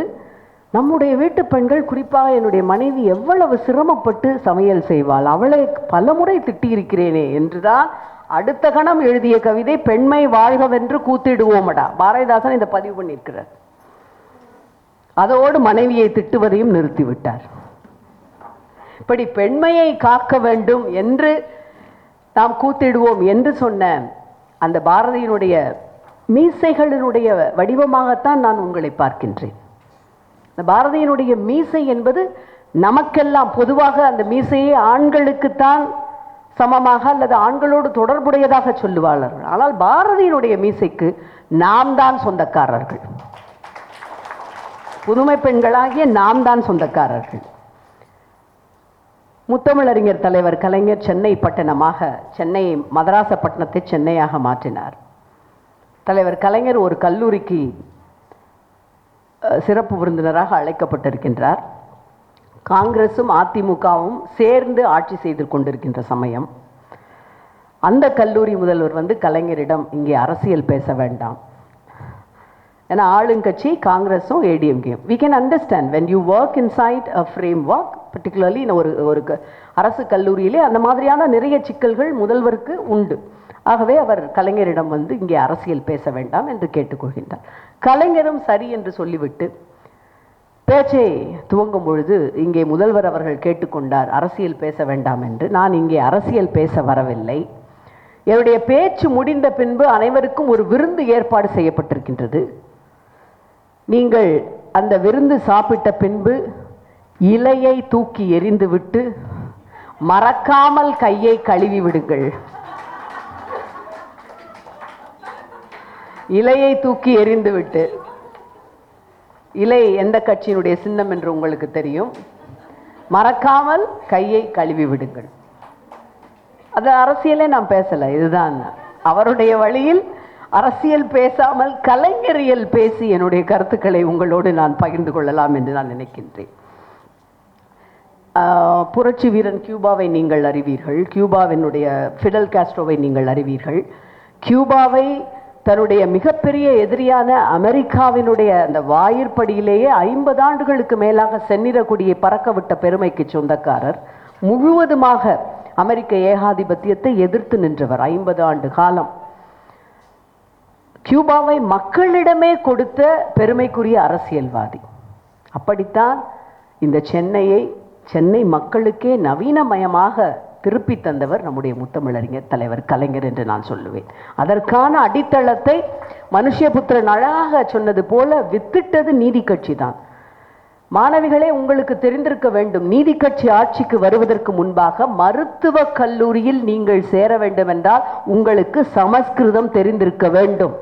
நம்முடைய வீட்டு பெண்கள், குறிப்பாக என்னுடைய மனைவி எவ்வளவு சிரமப்பட்டு சமையல் செய்வாள், அவளை பலமுறை திட்டியிருக்கிறேனே என்றுதான் அடுத்த கணம் எழுதிய கவிதை பெண்மை வாழ்கவென்று கூத்திடுவோமடா. பாரதிதாசன் இந்த பதிவு பண்ணியிருக்கிறார். அதோடு மனைவியை திட்டுவதையும் நிறுத்திவிட்டார். இப்படி பெண்மையை காக்க வேண்டும் என்று நாம் கூத்திடுவோம் என்று சொன்ன அந்த பாரதியினுடைய மீசைகளினுடைய வடிவமாகத்தான் நான் உங்களை பார்க்கின்றேன். இந்த பாரதியினுடைய மீசை என்பது நமக்கெல்லாம் பொதுவாக அந்த மீசையை ஆண்களுக்குத்தான் சமமாக அல்லது ஆண்களோடு தொடர்புடையதாக சொல்லுவார்கள். ஆனால் பாரதியினுடைய மீசைக்கு நாம் தான் சொந்தக்காரர்கள். புதுமை பெண்களாகிய நாம் தான் சொந்தக்காரர்கள். முத்தமிழறிஞர் தலைவர் கலைஞர் சென்னை பட்டணமாக சென்னை மதராசப்பட்டினத்தை சென்னையாக மாற்றினார். தலைவர் கலைஞர் ஒரு கல்லூரிக்கு சிறப்பு விருந்தினராக அழைக்கப்பட்டிருக்கின்றார். காங்கிரசும் அதிமுகவும் சேர்ந்து ஆட்சி செய்து கொண்டிருக்கின்ற சமயம் அந்த கல்லூரி முதல்வர் வந்து கலைஞரிடம் இங்கே அரசியல் பேச வேண்டாம், ஏன்னா ஆளுங்கட்சி காங்கிரஸும் ஏடிஎம்கேயும். we can understand when you work inside a framework, particularly ஒரு அரசு கல்லூரியிலே அந்த மாதிரியான நிறைய சிக்கல்கள் முதல்வருக்கு உண்டு. ஆகவே அவர் கலைஞரிடம் வந்து இங்கே அரசியல் பேச வேண்டாம் என்று கேட்டுக்கொள்கின்றார். கலைஞரும் சரி என்று சொல்லிவிட்டு பேச்சை துவங்கும் பொழுது இங்கே முதல்வர் அவர்கள் கேட்டுக்கொண்டார் அரசியல் பேச வேண்டாம் என்று. நான் இங்கே அரசியல் பேச வரவில்லை. என்னுடைய பேச்சு முடிந்த பின்பு அனைவருக்கும் ஒரு விருந்து ஏற்பாடு செய்யப்பட்டிருக்கின்றது. நீங்கள் அந்த விருந்து சாப்பிட்ட பின்பு இலையை தூக்கி எறிந்துவிட்டு மறக்காமல் கையை கழுவி விடுங்கள். இலையை தூக்கி எறிந்துவிட்டு, இலை எந்த கட்சியினுடைய சின்னம் என்று உங்களுக்கு தெரியும், மறக்காமல் கையை கழுவி விடுங்கள். அது அரசியலே நான் பேசல, இதுதான் அவருடைய வழியில் அரசியல் பேசாமல் கலைஞரியல் பேசி என்னுடைய கருத்துக்களை உங்களோடு நான் பகிர்ந்து கொள்ளலாம் என்று நான் நினைக்கின்றேன். புரட்சி வீரன் கியூபாவை நீங்கள் அறிவீர்கள். கியூபாவினுடைய ஃபிடல் காஸ்ட்ரோவை நீங்கள் அறிவீர்கள். கியூபாவை தன்னுடைய மிகப்பெரிய எதிரியான அமெரிக்காவினுடைய அந்த வாயிற்படியிலேயே 50 ஆண்டுகளுக்கு மேலாக செந்நிற கொடியை பறக்க விட்ட பெருமைக்கு சொந்தக்காரர். முழுவதுமாக அமெரிக்க ஏகாதிபத்தியத்தை எதிர்த்து நின்றவர் 50 ஆண்டு காலம். கியூபாவை மக்களிடமே கொடுத்த பெருமைக்குரிய அரசியல்வாதி. அப்படித்தான் இந்த சென்னை மக்களுக்கே நவீனமயமாக திருப்பி தந்தவர் நம்முடைய முத்தமிழறிஞர் தலைவர் கலைஞர் என்று நான் சொல்லுவேன். அதற்கான அடித்தளத்தை மனுஷபுத்திரன் அழகாக சொன்னது போல வித்திட்டது நீதி கட்சி தான். மாணவிகளே, உங்களுக்கு தெரிந்திருக்க வேண்டும், நீதி கட்சி ஆட்சிக்கு வருவதற்கு முன்பாக மருத்துவக் கல்லூரியில் நீங்கள் சேர வேண்டும் என்றால் உங்களுக்கு சமஸ்கிருதம் தெரிந்திருக்க வேண்டும்.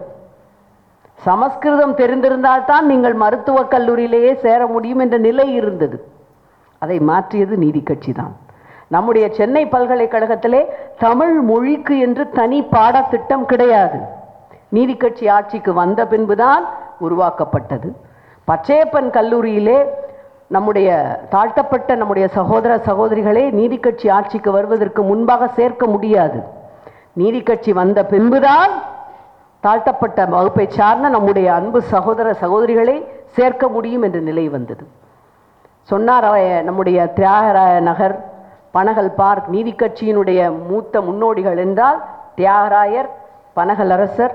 சமஸ்கிருதம் தெரிந்திருந்தால் தான் நீங்கள் மருத்துவக் கல்லூரியிலேயே சேர முடியும் என்ற நிலை இருந்தது. அதை மாற்றியது நீதி கட்சி தான். நம்முடைய சென்னை பல்கலைக்கழகத்திலே தமிழ் மொழிக்கு என்று தனி பாடத்திட்டம் கிடையாது. நீதி கட்சி ஆட்சிக்கு வந்த பின்புதான் உருவாக்கப்பட்டது. பச்சையப்பன் கல்லூரியிலே நம்முடைய தாழ்த்தப்பட்ட நம்முடைய சகோதர சகோதரிகளே நீதி கட்சி ஆட்சிக்கு வருவதற்கு முன்பாக சேர்க்க முடியாது. நீதி கட்சி வந்த பின்புதான் தாழ்த்தப்பட்ட வகுப்பை சார்ந்த நம்முடைய அன்பு சகோதர சகோதரிகளை சேர்க்க முடியும் என்ற நிலை வந்தது. சொன்னார் நம்முடைய தியாகராய நகர், பனகல் பார்க் நீதி கட்சியினுடைய மூத்த முன்னோடிகள் என்றால் தியாகராயர், பனகல் அரசர்,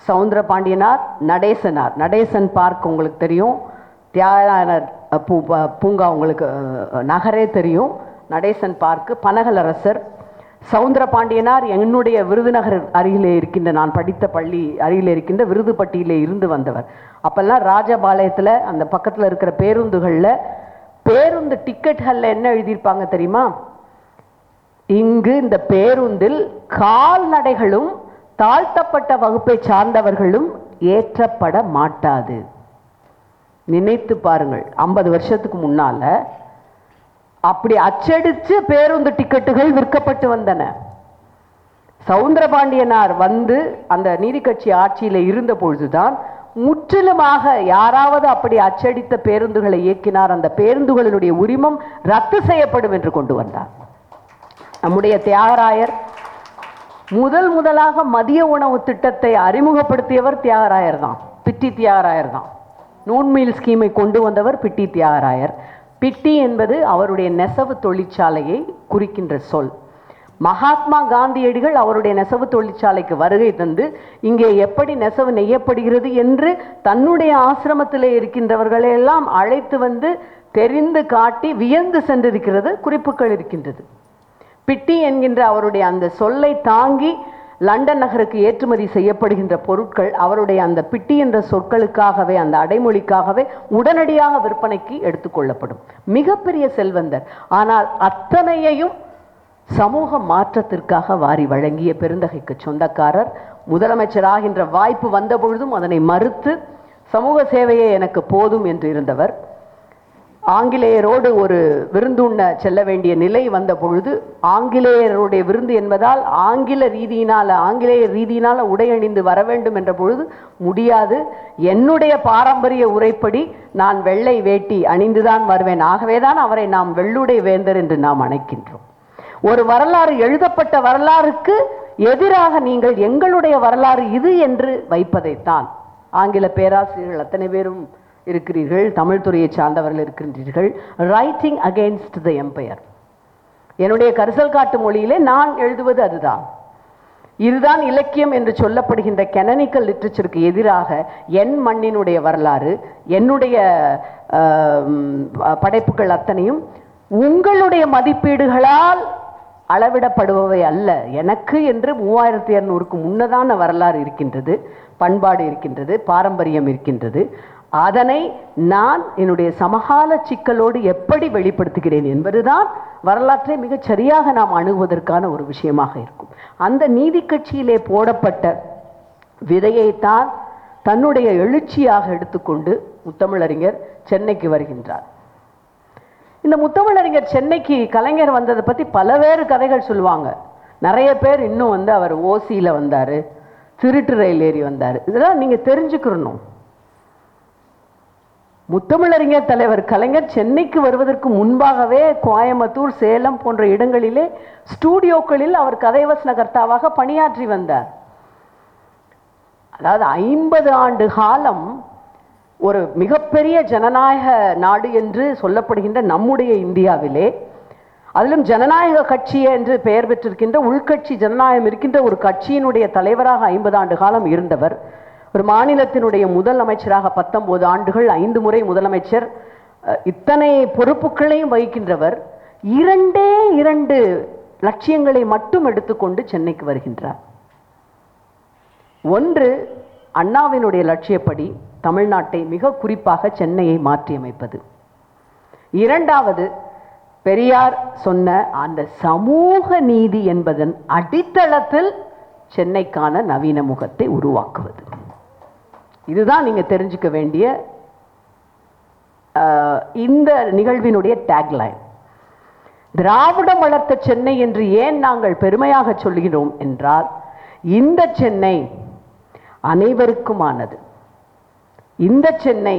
சவுந்தர பாண்டியனார், நடேசனார். நடேசன் பார்க் உங்களுக்கு தெரியும், தியாகராயர் பூங்கா உங்களுக்கு நகரே தெரியும். நடேசன் பார்க்கு, பனகல் அரசர், சவுந்தர பாண்டியனார் என்னுடைய விருதுநகர் அருகிலே இருக்கின்ற, நான் படித்த பள்ளி அருகிலே இருக்கின்ற விருதுப்பட்டியிலே இருந்து வந்தவர். அப்பெல்லாம் ராஜபாளையத்தில் அந்த பக்கத்தில் இருக்கிற பேருந்துகளில் பேருந்து டிக்கெட்களில் என்ன எழுதியிருப்பாங்க தெரியுமா? இங்கு இந்த பேருந்தில் கால்நடைகளும் தாழ்த்தப்பட்ட வகுப்பை சார்ந்தவர்களும் ஏற்றப்பட மாட்டாது. நினைத்து பாருங்கள், 50 வருஷத்துக்கு முன்னால அப்படி அச்சடிச்சு பேருந்து டிக்கெட்டுகள் விற்கப்பட்டு வந்தன. சவுந்தரபாண்டியனார் வந்து அந்த நீதி கட்சி ஆட்சியில இருந்த பொழுதுதான் முற்றிலுமாக யாராவது அப்படி அச்சடித்த பேருந்துகளை இயக்கினார், அந்த பேருந்துகளினுடைய உரிமம் ரத்து செய்யப்படும் என்று கொண்டு வந்தார். நம்முடைய தியாகராயர் முதலாக மதிய உணவு திட்டத்தை அறிமுகப்படுத்தியவர் தியாகராயர் தான், பிட்டி தியாகராயர் தான். நூன் மீல் ஸ்கீமை கொண்டு வந்தவர் பிட்டி தியாகராயர். பிட்டி என்பது அவருடைய நெசவு தொழிற்சாலையை குறிக்கின்ற சொல். மகாத்மா காந்தியடிகள் அவருடைய நெசவு தொழிற்சாலைக்கு வருகை தந்து இங்கே எப்படி நெசவு நெய்யப்படுகிறது என்று தன்னுடைய ஆசிரமத்திலே இருக்கின்றவர்களெல்லாம் அழைத்து வந்து தெரிந்து காட்டி வியந்து சென்றிருக்கிறது குறிப்புகள் இருக்கின்றது. பிட்டி என்கின்ற அவருடைய அந்த சொல்லை தாங்கி லண்டன் நகருக்கு ஏற்றுமதி செய்யப்படுகின்ற பொருட்கள் அவருடைய அந்த பிட்டி என்ற சொற்களுக்காகவே, அந்த அடைமொழிக்காகவே உடனடியாக விற்பனைக்கு எடுத்துக்கொள்ளப்படும். மிகப்பெரிய செல்வந்தர். ஆனால் அத்தனையையும் சமூக மாற்றத்திற்காக வாரி வழங்கிய பெருந்தகைக்கு சொந்தக்காரர். முதலமைச்சராகின்ற வாய்ப்பு வந்த பொழுதும் அதனை மறுத்து சமூக சேவையே எனக்கு போதும் என்று இருந்தவர். ஆங்கிலேயரோடு ஒரு விருந்துண்ண செல்ல வேண்டிய நிலை வந்த பொழுது, ஆங்கிலேயருடைய விருந்து என்பதால் ஆங்கிலேய ரீதியினால் உடையணிந்து வர வேண்டும் என்ற பொழுது முடியாது, என்னுடைய பாரம்பரிய உரைப்படி நான் வெள்ளை வேட்டி அணிந்துதான் வருவேன், ஆகவேதான் அவரை நாம் வெள்ளுடை வேந்தர் என்று நாம் அழைக்கின்றோம். ஒரு வரலாறு, எழுதப்பட்ட வரலாறுக்கு எதிராக நீங்கள் எங்களுடைய வரலாறு இது என்று வைப்பதைத்தான் ஆங்கில பேராசிரியர்கள் அத்தனை பேரும் இருக்கிறீர்கள், தமிழ் துறையை சார்ந்தவர்கள் இருக்கின்றீர்கள். Writing against the empire. என்னுடைய கரிசல் காட்டு மொழியிலே நான் எழுதுவது அதுதான். இதுதான் இலக்கியம் என்று சொல்லப்படுகின்ற கெனனிக்கல் லிட்ரேச்சருக்கு எதிராக என் மண்ணினுடைய வரலாறு, என்னுடைய படைப்புகள் அத்தனையும் உங்களுடைய மதிப்பீடுகளால் அளவிடப்படுபவை அல்ல. எனக்கு என்று 3200க்கு முன்னதான வரலாறு இருக்கின்றது, பண்பாடு இருக்கின்றது, பாரம்பரியம் இருக்கின்றது. அதனை நான் என்னுடைய சமகால சிக்கலோடு எப்படி வெளிப்படுத்துகிறேன் என்பதுதான் வரலாற்றை மிகச் சரியாக நாம் அணுகுவதற்கான ஒரு விஷயமாக இருக்கும். அந்த நீதி கட்சியிலே போடப்பட்ட விதையைத்தான் தன்னுடைய எழுச்சியாக எடுத்துக்கொண்டு முத்தமிழறிஞர் சென்னைக்கு வருகின்றார். இந்த முத்தமிழறிஞர் சென்னைக்கு கலைஞர் வந்ததை பற்றி பலவேறு கதைகள் சொல்லுவாங்க. நிறைய பேர் இன்னும் அவர் ஓசியில் வந்தார், திருட்டு ரயில் ஏறி வந்தார். இதெல்லாம் நீங்கள் தெரிஞ்சுக்கணும். முத்தமிழறிஞர் தலைவர் கலைஞர் சென்னைக்கு வருவதற்கு முன்பாகவே கோயம்புத்தூர், சேலம் போன்ற இடங்களிலே ஸ்டூடியோக்களில் அவர் கதைவசனகர்த்தாவாக பணியாற்றி வந்தார். அதாவது 50 ஆண்டு காலம் ஒரு மிகப்பெரிய ஜனநாயக நாடு என்று சொல்லப்படுகின்ற நம்முடைய இந்தியாவிலே, அதிலும் ஜனநாயக கட்சி என்று பெயர் பெற்றிருக்கின்ற, உள்கட்சி ஜனநாயகம் இருக்கின்ற ஒரு கட்சியினுடைய தலைவராக 50 ஆண்டு காலம் இருந்தவர். ஒரு மாநிலத்தினுடைய முதல் அமைச்சராக 19 ஆண்டுகள், 5 முறை முதலமைச்சர், இத்தனை பொறுப்புகளையும் வகிக்கின்றவர் 2 லட்சியங்களை மட்டும் எடுத்துக்கொண்டு சென்னைக்கு வருகின்றார். ஒன்று, அண்ணாவினுடைய லட்சியப்படி தமிழ்நாட்டை, மிக குறிப்பாக சென்னையை மாற்றியமைப்பது. இரண்டாவது, பெரியார் சொன்ன அந்த சமூக நீதி என்பதன் அடித்தளத்தில் சென்னைக்கான நவீன முகத்தை உருவாக்குவது. இதுதான் நீங்க தெரிஞ்சுக்க வேண்டிய இந்த நிகழ்வினுடைய டேக்லைன். திராவிடம் வளர்த்த சென்னை என்று ஏன் நாங்கள் பெருமையாக சொல்கிறோம் என்றால், இந்த சென்னை அனைவருக்குமானது. இந்த சென்னை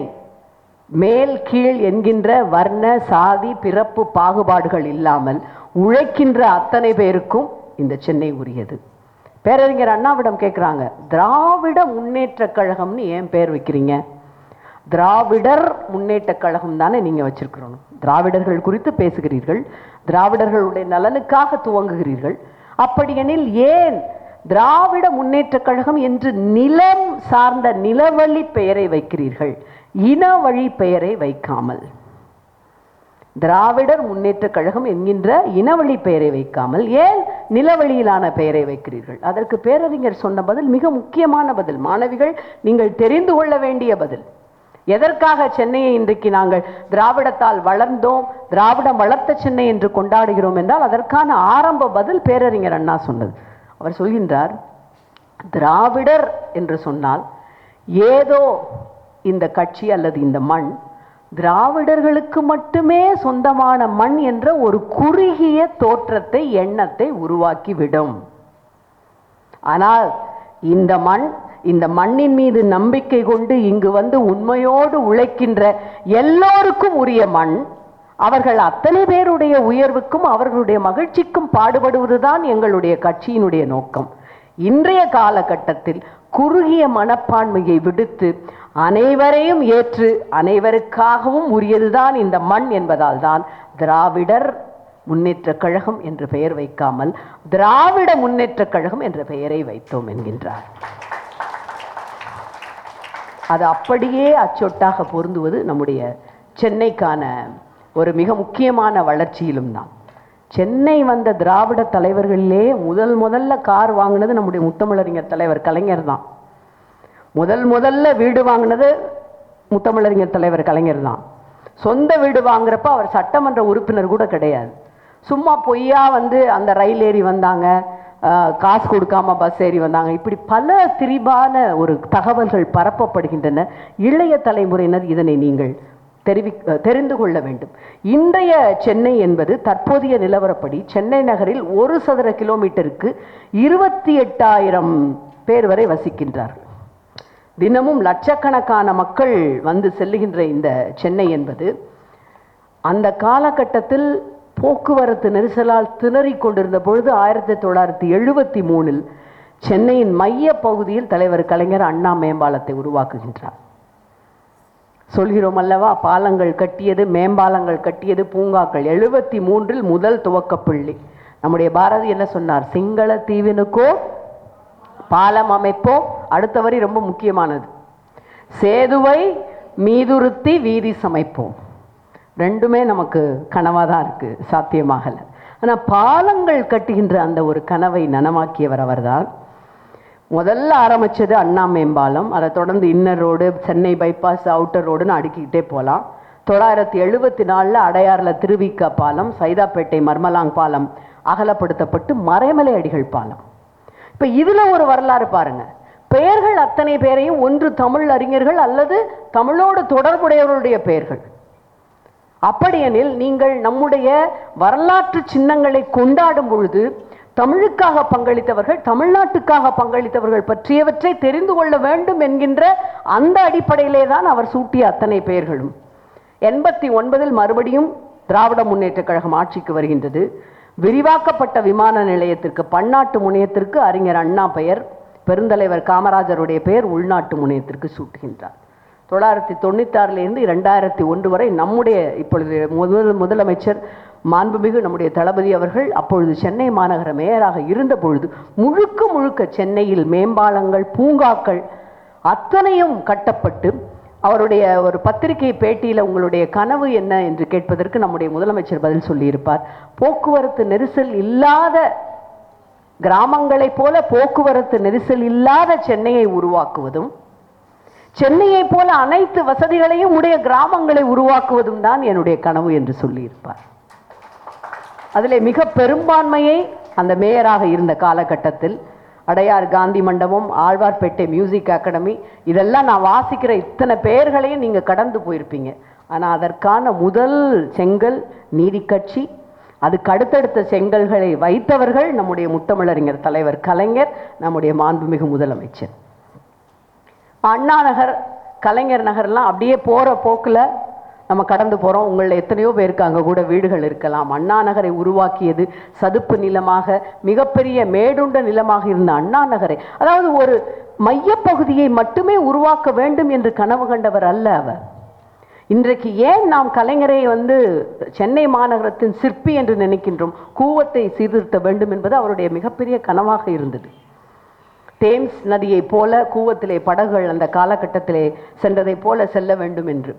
மேல் கீழ் என்கின்ற வர்ண சாதி பிறப்பு பாகுபாடுகள் இல்லாமல் உழைக்கின்ற அத்தனை பேருக்கும் இந்த சென்னை உரியது. பேரறிஞர் அண்ணாவிடம் கேட்குறாங்க, திராவிட முன்னேற்ற கழகம்னு ஏன் பேர் வைக்கிறீங்க? திராவிடர் முன்னேற்ற கழகம் தானே நீங்கள் வச்சிருக்கிறோம். திராவிடர்கள் குறித்து பேசுகிறீர்கள், திராவிடர்களுடைய நலனுக்காக துவங்குகிறீர்கள். அப்படியெனில் ஏன் திராவிட முன்னேற்ற கழகம் என்று நிலம் சார்ந்த நிலவழி பெயரை வைக்கிறீர்கள், இனவழி பெயரை வைக்காமல்? திராவிடர் முன்னேற்ற கழகம் என்கின்ற இனவழி பெயரை வைக்காமல் ஏன் நிலவழியிலான பெயரை வைக்கிறீர்கள்? அதற்கு பேரறிஞர் சொன்ன பதில் மிக முக்கியமான பதில், மாணவிகள் நீங்கள் தெரிந்து கொள்ள வேண்டிய பதில். எதற்காக சென்னையை இன்றைக்கு நாங்கள் திராவிடத்தால் வளர்ந்தோம், திராவிடம் வளர்த்த சென்னை என்று கொண்டாடுகிறோம் என்றால் அதற்கான ஆரம்ப பதில் பேரறிஞர் அண்ணா சொன்னது. அவர் சொல்கின்றார், திராவிடர் என்று சொன்னால் ஏதோ இந்த கட்சி அல்லது இந்த மண் திராவிடர்களுக்கு மட்டுமே சொந்தமான மண் என்ற ஒரு குறுகிய தோற்றத்தை, எண்ணத்தை உருவாக்கிவிடும். ஆனால் இந்த மண்ணின் மீது நம்பிக்கை கொண்டு இங்கு வந்து உண்மையோடு உழைக்கின்ற எல்லோருக்கும் உரிய மண். அவர்கள் அத்தனை பேருடைய உயர்வுக்கும் அவர்களுடைய மகிழ்ச்சிக்கும் பாடுபடுவதுதான் எங்களுடைய கட்சியினுடைய நோக்கம். இன்றைய காலகட்டத்தில் குறுகிய மனப்பான்மையை விடுத்து அனைவரையும் ஏற்று அனைவருக்காகவும் உரியதுதான் இந்த மண் என்பதால் தான் திராவிடர் முன்னேற்ற கழகம் என்று பெயர் வைக்காமல் திராவிட முன்னேற்ற கழகம் என்ற பெயரை வைத்தோம் என்கின்றார். அது அப்படியே அச்சொட்டாக பொருந்துவது நம்முடைய சென்னைக்கான ஒரு மிக முக்கியமான வளர்ச்சியிலும் தான். சென்னை வந்த திராவிட தலைவர்களிலே முதல்ல கார் வாங்கினது நம்முடைய முத்தமிழறிஞர் தலைவர் கலைஞர் தான். முதல்ல வீடு வாங்கினது முத்தமிழறிஞர் தலைவர் கலைஞர் தான். சொந்த வீடு வாங்குறப்ப அவர் சட்டமன்ற உறுப்பினர் கூட கிடையாது. சும்மா பொய்யா வந்து அந்த ரயில் ஏறி வந்தாங்க, காசு கொடுக்காம பஸ் ஏறி வந்தாங்க, இப்படி பல திரிபான ஒரு தகவல்கள் பரப்பப்படுகின்றன. இளைய தலைமுறையினர் இதனை நீங்கள் தெரிந்து கொள்ள வேண்டும். இன்றைய சென்னை என்பது தற்போதைய நிலவரப்படி சென்னை நகரில் 1 சதுர கிலோமீட்டருக்கு 28,000 பேர் வரை வசிக்கின்றார்கள். தினமும் லட்சக்கணக்கான மக்கள் வந்து செல்லுகின்ற இந்த சென்னை என்பது அந்த காலகட்டத்தில் போக்குவரத்து நெரிசலால் திணறிக் கொண்டிருந்த பொழுது 1973 சென்னையின் மைய பகுதியில் தலைவர் கலைஞர் அண்ணா மேம்பாலத்தை உருவாக்குகின்றார். சொல்கிறோம் அல்லவா, பாலங்கள் கட்டியது, மேம்பாலங்கள் கட்டியது, பூங்காக்கள். 73 முதல் துவக்கப்பள்ளி. நம்முடைய பாரதி என்ன சொன்னார்? சிங்கள தீவினுக்கோ பாலம் அமைப்போம். அடுத்த வரி ரொம்ப முக்கியமானது. சேதுவை மீதுறுத்தி வீதி சமைப்போம். ரெண்டுமே நமக்கு கனவாக தான் இருக்கு, சாத்தியமாகலை. ஆனால் பாலங்கள் கட்டுகின்ற அந்த ஒரு கனவை நனவாக்கியவர் அவர்தான். முதல்ல ஆரம்பித்தது அண்ணா மேம்பாலம். அதை தொடர்ந்து inner road, Chennai bypass, outer ரோடுன்னு அடுக்கிக்கிட்டே போகலாம். 1974 அடையாறில் திருவிக பாலம், சைதாப்பேட்டை மர்மலாங் பாலம் அகலப்படுத்தப்பட்டு மறைமலை அடிகள் பாலம். இப்போ இதில் ஒரு வரலாறு பாருங்க. பெயர்கள் அத்தனை பேரையும் ஒன்று தமிழ் அறிஞர்கள் அல்லது தமிழோடு தொடர்புடையவர்களுடைய பெயர்கள். அப்படியெனில் நீங்கள் நம்முடைய வரலாற்று சின்னங்களை கொண்டாடும் பொழுது தமிழுக்காக பங்களித்தவர்கள், தமிழ்நாட்டுக்காக பங்களித்தவர்கள் பற்றியவற்றை தெரிந்து கொள்ள வேண்டும் என்கின்ற அந்த அடிப்படையிலே தான் அவர் சூட்டிய அத்தனை பெயர்களும். 89 மறுபடியும் திராவிட முன்னேற்ற கழகம் ஆட்சிக்கு வருகின்றது. விரிவாக்கப்பட்ட விமான நிலையத்திற்கு, பன்னாட்டு முனையத்திற்கு அறிஞர் அண்ணா பெயர், பெருந்தலைவர் காமராஜருடைய பெயர் உள்நாட்டு முனையத்திற்கு சூட்டுகின்றார். 1996 2001 வரை நம்முடைய இப்பொழுது முதலமைச்சர் மாண்புமிகு நம்முடைய தளபதி அவர்கள் அப்பொழுது சென்னை மாநகர மேயராக இருந்த பொழுது முழுக்க சென்னையில் மேம்பாலங்கள், பூங்காக்கள் அத்தனையும் கட்டப்பட்டு, அவருடைய ஒரு பத்திரிகை பேட்டியில் உங்களுடைய கனவு என்ன என்று கேட்பதற்கு நம்முடைய முதலமைச்சர் பதில் சொல்லியிருப்பார். போக்குவரத்து நெரிசல் இல்லாத கிராமங்களைப் போல போக்குவரத்து நெரிசல் இல்லாத சென்னையை உருவாக்குவதும், சென்னையை போல அனைத்து வசதிகளையும் உடைய கிராமங்களை உருவாக்குவதும் தான் என்னுடைய கனவு என்று சொல்லியிருப்பார். அதில் மிக பெரும்பான்மையை அந்த மேயராக இருந்த காலகட்டத்தில் அடையார் காந்தி மண்டபம், ஆழ்வார்பேட்டை மியூசிக் அகாடமி, இதெல்லாம் நான் வாசிக்கிற இத்தனை பெயர்களையும் நீங்கள் கடந்து போயிருப்பீங்க. ஆனால் அதற்கான முதல் செங்கல் நீதி கட்சி, அதுக்கு அடுத்தடுத்த செங்கல்களை வைத்தவர்கள் நம்முடைய முத்தமிழறிஞர் தலைவர் கலைஞர், நம்முடைய மாண்புமிகு முதலமைச்சர். அண்ணா நகர், கலைஞர் நகர்லாம் அப்படியே போகிற போக்கில் நம்ம கடந்து போகிறோம். உங்களில் எத்தனையோ பேருக்கு அங்கே கூட வீடுகள் இருக்கலாம். அண்ணா நகரை உருவாக்கியது சதுப்பு நிலமாக, மிகப்பெரிய மேடுண்ட நிலமாக இருந்த அண்ணா நகரை, அதாவது ஒரு மையப்பகுதியை மட்டுமே உருவாக்க வேண்டும் என்று கனவு கண்டவர் அல்ல அவர். இன்றைக்கு ஏன் நாம் கலைஞரை சென்னை மாநகரத்தின் சிற்பி என்று நினைக்கின்றோம்? கூவத்தை சீர்திருத்த வேண்டும் என்பது அவருடைய மிகப்பெரிய கனவாக இருந்தது. தேம்ஸ் நதியை போல கூவத்திலே படகுகள் அந்த காலகட்டத்திலே சென்றதை போல செல்ல வேண்டும் என்று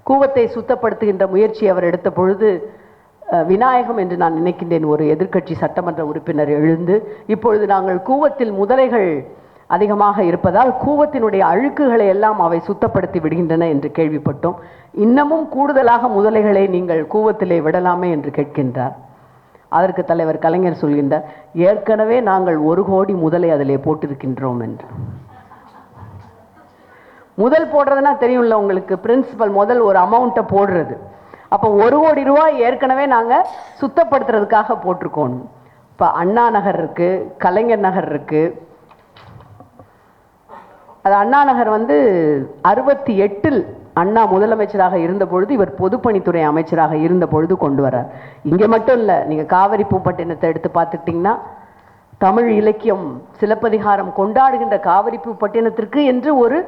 கூவத்தை சுத்தப்படுத்துகின்ற முயற்சி அவர் எடுத்த பொழுது விநாயகம் என்று நான் நினைக்கின்றேன் ஒரு எதிர்க்கட்சி சட்டமன்ற உறுப்பினர் எழுந்து, இப்பொழுது நாங்கள் கூவத்தில் முதலைகள் அதிகமாக இருப்பதால் கூவத்தினுடைய அழுக்குகளை எல்லாம் அவை சுத்தப்படுத்தி விடுகின்றன என்று கேள்விப்பட்டோம். இன்னமும் கூடுதலாக முதலைகளை நீங்கள் கூவத்திலே விடலாமே என்று கேட்கின்றார். அதற்கு தலைவர் கலைஞர் சொல்கின்றார், ஏற்கனவே நாங்கள் 1 கோடி முதலை அதிலே போட்டிருக்கின்றோம் என்று. முதல் போடுறதுன்னா தெரியும்ல உங்களுக்கு, பிரின்சிபல் முதல் ஒரு அமௌண்ட்டை போடுறது. அப்போ 1 கோடி ரூபாய் ஏற்கனவே நாங்கள் சுத்தப்படுத்துறதுக்காக போட்டிருக்கோம். இப்போ அண்ணா நகர் இருக்கு, கலைஞர் நகர் இருக்கு. அது அண்ணா நகர் 68 அண்ணா முதலமைச்சராக இருந்த பொழுது, இவர் பொதுப்பணித்துறை அமைச்சராக இருந்த பொழுது கொண்டு வரார். இங்கே மட்டும் இல்லை, நீங்கள் காவிரி பூப்பட்டினத்தை எடுத்து பார்த்துட்டிங்கன்னா தமிழ் இலக்கியம் சிலப்பதிகாரம் கொண்டாடுகின்ற காவிரி பூப்பட்டினத்திற்கு என்று ஒரு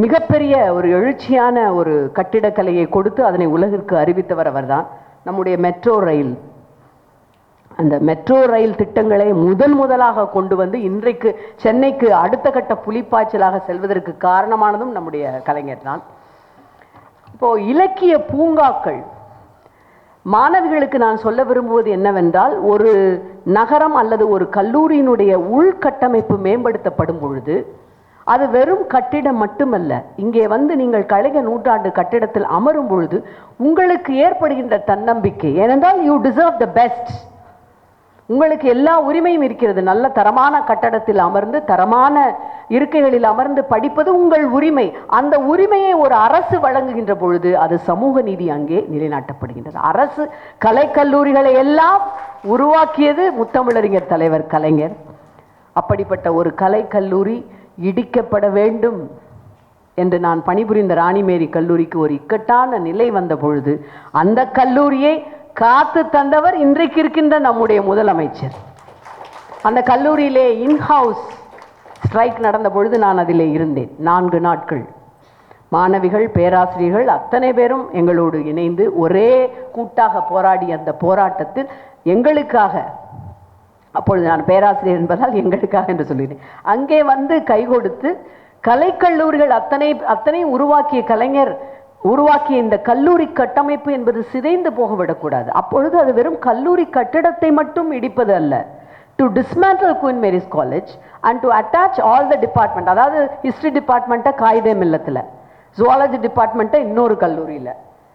மிகப்பெரிய ஒரு எழுச்சியான ஒரு கட்டிடக்கலையை கொடுத்து அதனை உலகிற்கு அறிவித்தவர் அவர்தான். நம்முடைய மெட்ரோ ரயில், அந்த மெட்ரோ ரயில் திட்டங்களை முதலாக கொண்டு வந்து இன்றைக்கு சென்னைக்கு அடுத்த கட்ட புலிப்பாய்ச்சலாக செல்வதற்கு காரணமானதும் நம்முடைய கலைஞர் தான். இப்போ இலக்கிய பூங்காக்கள், மாணவிகளுக்கு நான் சொல்ல விரும்புவது என்னவென்றால், ஒரு நகரம் அல்லது ஒரு கல்லூரியினுடைய உள்கட்டமைப்பு மேம்படுத்தப்படும் பொழுது அது வெறும் கட்டிடம் மட்டுமல்ல. இங்கே நீங்கள் கலைஞர் நூற்றாண்டு கட்டிடத்தில் அமரும் பொழுது உங்களுக்கு ஏற்படுகின்ற தன்னம்பிக்கை, ஏனென்றால் யூ டிசர்வ் த பெஸ்ட், உங்களுக்கு எல்லா உரிமையும் இருக்கிறது. நல்ல தரமான கட்டடத்தில் அமர்ந்து தரமான இருக்கைகளில் அமர்ந்து படிப்பது உங்கள் உரிமை. அந்த உரிமையை ஒரு அரசு வழங்குகின்ற பொழுது அது சமூக நீதி அங்கே நிலைநாட்டப்படுகின்றது. அரசு கலைக்கல்லூரிகளை எல்லாம் உருவாக்கியது முத்தமிழறிஞர் தலைவர் கலைஞர். அப்படிப்பட்ட ஒரு கலைக்கல்லூரி இடிக்கப்பட வேண்டும் என்று நான் பணிபுரிந்த ராணிமேரி கல்லூரிக்கு ஒரு இக்கட்டான நிலை வந்த பொழுது அந்த கல்லூரியை காத்து தந்தவர் இன்றைக்கு இருக்கின்ற நம்முடைய முதலமைச்சர். அந்த கல்லூரியிலே இன்ஹவுஸ் ஸ்ட்ரைக் நடந்த பொழுது நான் அதிலே இருந்தேன். 4 நாட்கள் மாணவிகள் பேராசிரியர்கள் அத்தனை பேரும் எங்களோடு இணைந்து ஒரே கூட்டாக போராடிய அந்த போராட்டத்தில் எங்களுக்காக, அப்பொழுது நான் பேராசிரியர் என்பதால் எங்களுக்காக என்று சொல்லினேன், அங்கே வந்து கை கொடுத்து கலைக்கல்லூரிகள் அத்தனை உருவாக்கிய கலைஞர் உருவாக்கிய இந்த கல்லூரி கட்டமைப்பு என்பது சிதைந்து போகவிடக்கூடாது. அப்பொழுது அது வெறும் கல்லூரி கட்டிடத்தை மட்டும் இடிப்பது அல்ல. To dismantle Queen Mary's college and to attach all the department, அதாவது ஹிஸ்டரி டிபார்ட்மெண்ட்டை காயிதே மில்லத்தில், ஜுவாலஜி டிபார்ட்மெண்ட்டை இன்னொரு கல்லூரியில்,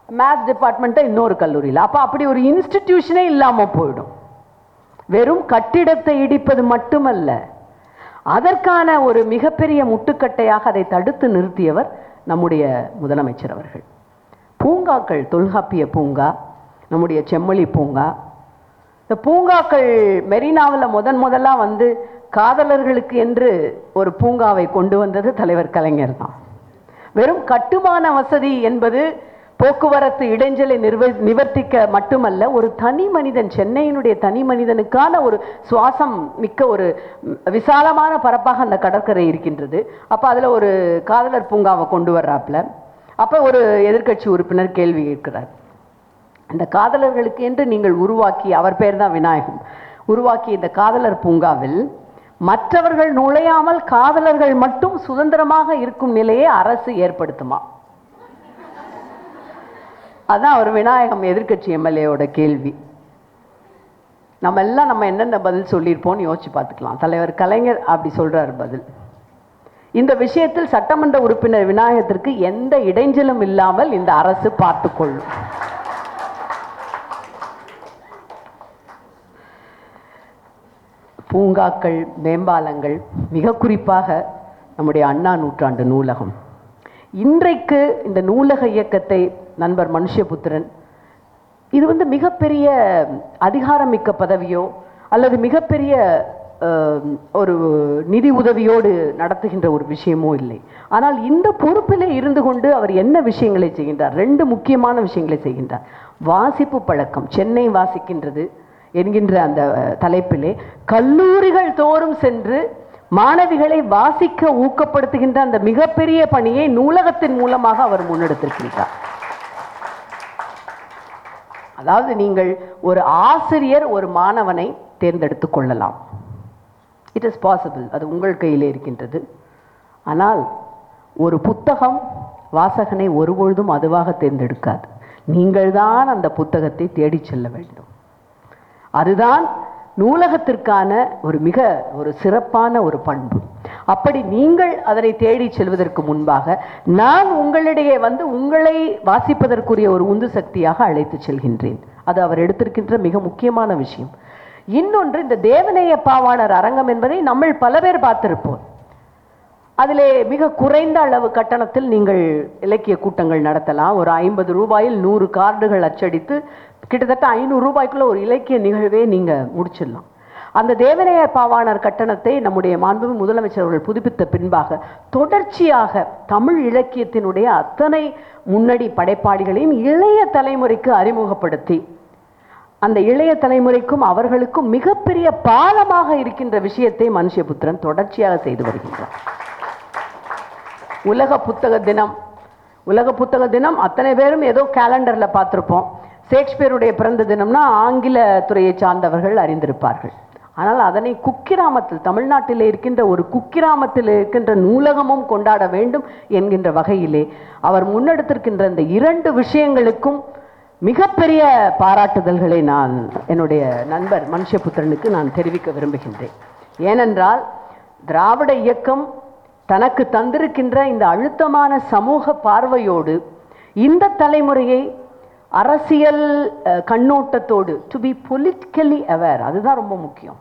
மேத்ஸ் டிபார்ட்மெண்ட்டை இன்னொரு கல்லூரியில். அப்போ அப்படி ஒரு இன்ஸ்டிடியூஷனே இல்லாமல் போயிடும். வெறும் கட்டிடத்தை இடிப்பது மட்டுமல்ல, அதற்கான ஒரு மிகப்பெரிய முட்டுக்கட்டையாக அதை தடுத்து நிறுத்தியவர் நம்முடைய முதலமைச்சர் அவர்கள். பூங்காக்கள், தொல்காப்பிய பூங்கா, நம்முடைய செம்மொழி பூங்கா, இந்த பூங்காக்கள் மெரினாவில் முதலாக வந்து காதலர்களுக்கு என்று ஒரு பூங்காவை கொண்டு வந்தது தலைவர் கலைஞர் தான். வெறும் கட்டுமான வசதி என்பது போக்குவரத்து இடைஞ்சலை நிவர்த்திக்க மட்டுமல்ல, ஒரு தனி மனிதன், சென்னையினுடைய தனி மனிதனுக்கான ஒரு சுவாசம் மிக்க ஒரு விசாலமான பரப்பாக அந்த கடற்கரை இருக்கின்றது. அப்போ அதில் ஒரு காதலர் பூங்காவை கொண்டு வர்றாப்புல. அப்போ ஒரு எதிர்க்கட்சி உறுப்பினர் கேள்வி கேட்கிறார், இந்த காதலர்களுக்கு என்று நீங்கள் உருவாக்கி, அவர் பேர் தான் விநாயகம், உருவாக்கி இந்த காதலர் பூங்காவில் மற்றவர்கள் நுழையாமல் காதலர்கள் மட்டும் சுதந்திரமாக இருக்கும் நிலையை அரசு ஏற்படுத்துமா? அதான் ஒரு விநாயகம் எதிர்க்கட்சி எம்எல்ஏவோட கேள்வி. நம்ம என்னென்ன பதில் சொல்லியிருப்போம்னு யோசிச்சு பார்த்துக்கலாம். தலைவர் கலைஞர் அப்படி சொல்றார் பதில். இந்த விஷயத்தில் சட்டமன்ற உறுப்பினர் விநாயகத்திற்கு எந்த இடைஞ்சலும் இல்லாமல் இந்த அரசு பார்த்துக்கொள்ளும். பூங்காக்கள், மேம்பாலங்கள், மிக குறிப்பாக நம்முடைய அண்ணா நூற்றாண்டு நூலகம். இன்றைக்கு இந்த நூலக இயக்கத்தை நண்பர் மனுஷ்யபுத்திரன், இது வந்து மிகப்பெரிய அதிகாரமிக்க பதவியோ அல்லது மிகப்பெரிய ஒரு நிதி உதவியோடு நடத்துகின்ற ஒரு விஷயமோ இல்லை. ஆனால் இந்த பொறுப்பிலே இருந்து கொண்டு அவர் என்ன விஷயங்களை செய்கின்றார்? 2 முக்கியமான விஷயங்களை செய்கின்றார். வாசிப்பு பழக்கம், சென்னை வாசிக்கின்றது என்கின்ற அந்த தலைப்பிலே கல்லூரிகள் தோறும் சென்று மாணவிகளை வாசிக்க ஊக்கப்படுத்துகின்ற அந்த மிகப்பெரிய பணியை நூலகத்தின் மூலமாக அவர் முன்னெடுத்திருக்கிறார். அதாவது நீங்கள் ஒரு ஆசிரியர் ஒரு மாணவனை தேர்ந்தெடுத்துக் கொள்ளலாம், இட் இஸ் பாசிபிள், அது உங்கள் கையிலே இருக்கின்றது. ஆனால் ஒரு புத்தகம் வாசகனை ஒருபொழுதும் அதுவாக தேர்ந்தெடுக்காது. நீங்கள் தான் அந்த புத்தகத்தை தேடி செல்ல வேண்டும். அதுதான் நூலகத்திற்கான ஒரு சிறப்பான ஒரு பண்பு. அப்படி நீங்கள் அதனை தேடி செல்வதற்கு முன்பாக நான் உங்களிடையே வந்து உங்களை வாசிப்பதற்குரிய ஒரு உந்து சக்தியாக அழைத்து செல்கின்றேன். அது அவர் எடுத்திருக்கின்ற மிக முக்கியமான விஷயம். இன்னொன்று, இந்த தேவநேய பாவாணர் அரங்கம் என்பதை நம்ம பல பேர் பார்த்திருப்போம். அதிலே மிக குறைந்த அளவு கட்டணத்தில் நீங்கள் இலக்கிய கூட்டங்கள் நடத்தலாம். ஒரு 50 ரூபாயில் 100 கார்டுகள் அச்சடித்து கிட்டத்தட்ட 500 ரூபாய்க்குள்ள ஒரு இலக்கிய நிகழ்வே நீங்க முடிச்சிடலாம். அந்த தேவநேய பாவாணர் கட்டணத்தை நம்முடைய மாண்புமிகு முதலமைச்சர் அவர்கள் புதுப்பித்த பின்பாக தொடர்ச்சியாக தமிழ் இலக்கியத்தினுடைய அத்தனை முன்னணி படைப்பாளிகளையும் இளைய தலைமுறைக்கு அறிமுகப்படுத்தி அந்த இளைய தலைமுறைக்கும் அவர்களுக்கும் மிகப்பெரிய பாலமாக இருக்கின்ற விஷயத்தை மனுஷ்யபுத்திரன் தொடர்ச்சியாக செய்து வருகின்றார். உலக புத்தக தினம் அத்தனை பேரும் ஏதோ கேலண்டர்ல பார்த்திருப்போம். ஷேக்ஸ்பியருடைய பிறந்த தினம்னா ஆங்கில துறையை சார்ந்தவர்கள் அறிந்திருப்பார்கள். ஆனால் அதனை குக்கிராமத்தில், தமிழ்நாட்டில் இருக்கின்ற ஒரு குக்கிராமத்தில் இருக்கின்ற நூலகமும் கொண்டாட வேண்டும் என்கின்ற வகையிலே அவர் முன்னெடுத்திருக்கின்ற இந்த 2 விஷயங்களுக்கும் மிகப்பெரிய பாராட்டுதல்களை நான் என்னுடைய நண்பர் மனுஷ்யபுத்திரனுக்கு நான் தெரிவிக்க விரும்புகின்றேன். ஏனென்றால் திராவிட இயக்கம் தனக்கு தந்திருக்கின்ற இந்த அழுத்தமான சமூக பார்வையோடு இந்த தலைமுறையை அரசியல் கண்ணோட்டத்தோடு, டு பி பொலிட்டிக்கலி அவேர், அதுதான் ரொம்ப முக்கியம்.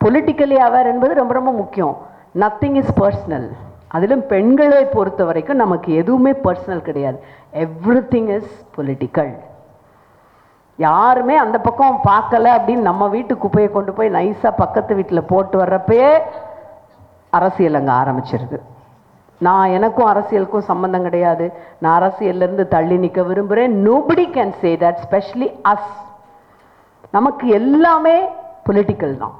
பொலிட்டிக்கலி அவேர் என்பது ரொம்ப ரொம்ப முக்கியம். Nothing is personal. அதிலும் பெண்களை பொறுத்த வரைக்கும் நமக்கு எதுவுமே பர்சனல் கிடையாது. Everything is political. யாருமே அந்த பக்கம் பார்க்கல அப்படின்னு நம்ம வீட்டு குப்பையை கொண்டு போய் நைஸாக பக்கத்து வீட்டில் போட்டு வர்றப்பயே அரசியல் அங்கே ஆரம்பிச்சிருது. எனக்கும் அரசியலுக்கும் சம்பந்தம் கிடையாது, நான் அரசியல்லேருந்து தள்ளி நிற்க விரும்புகிறேன். Nobody can say that, specially us. நமக்கு எல்லாமே பொலிட்டிக்கல் தான்.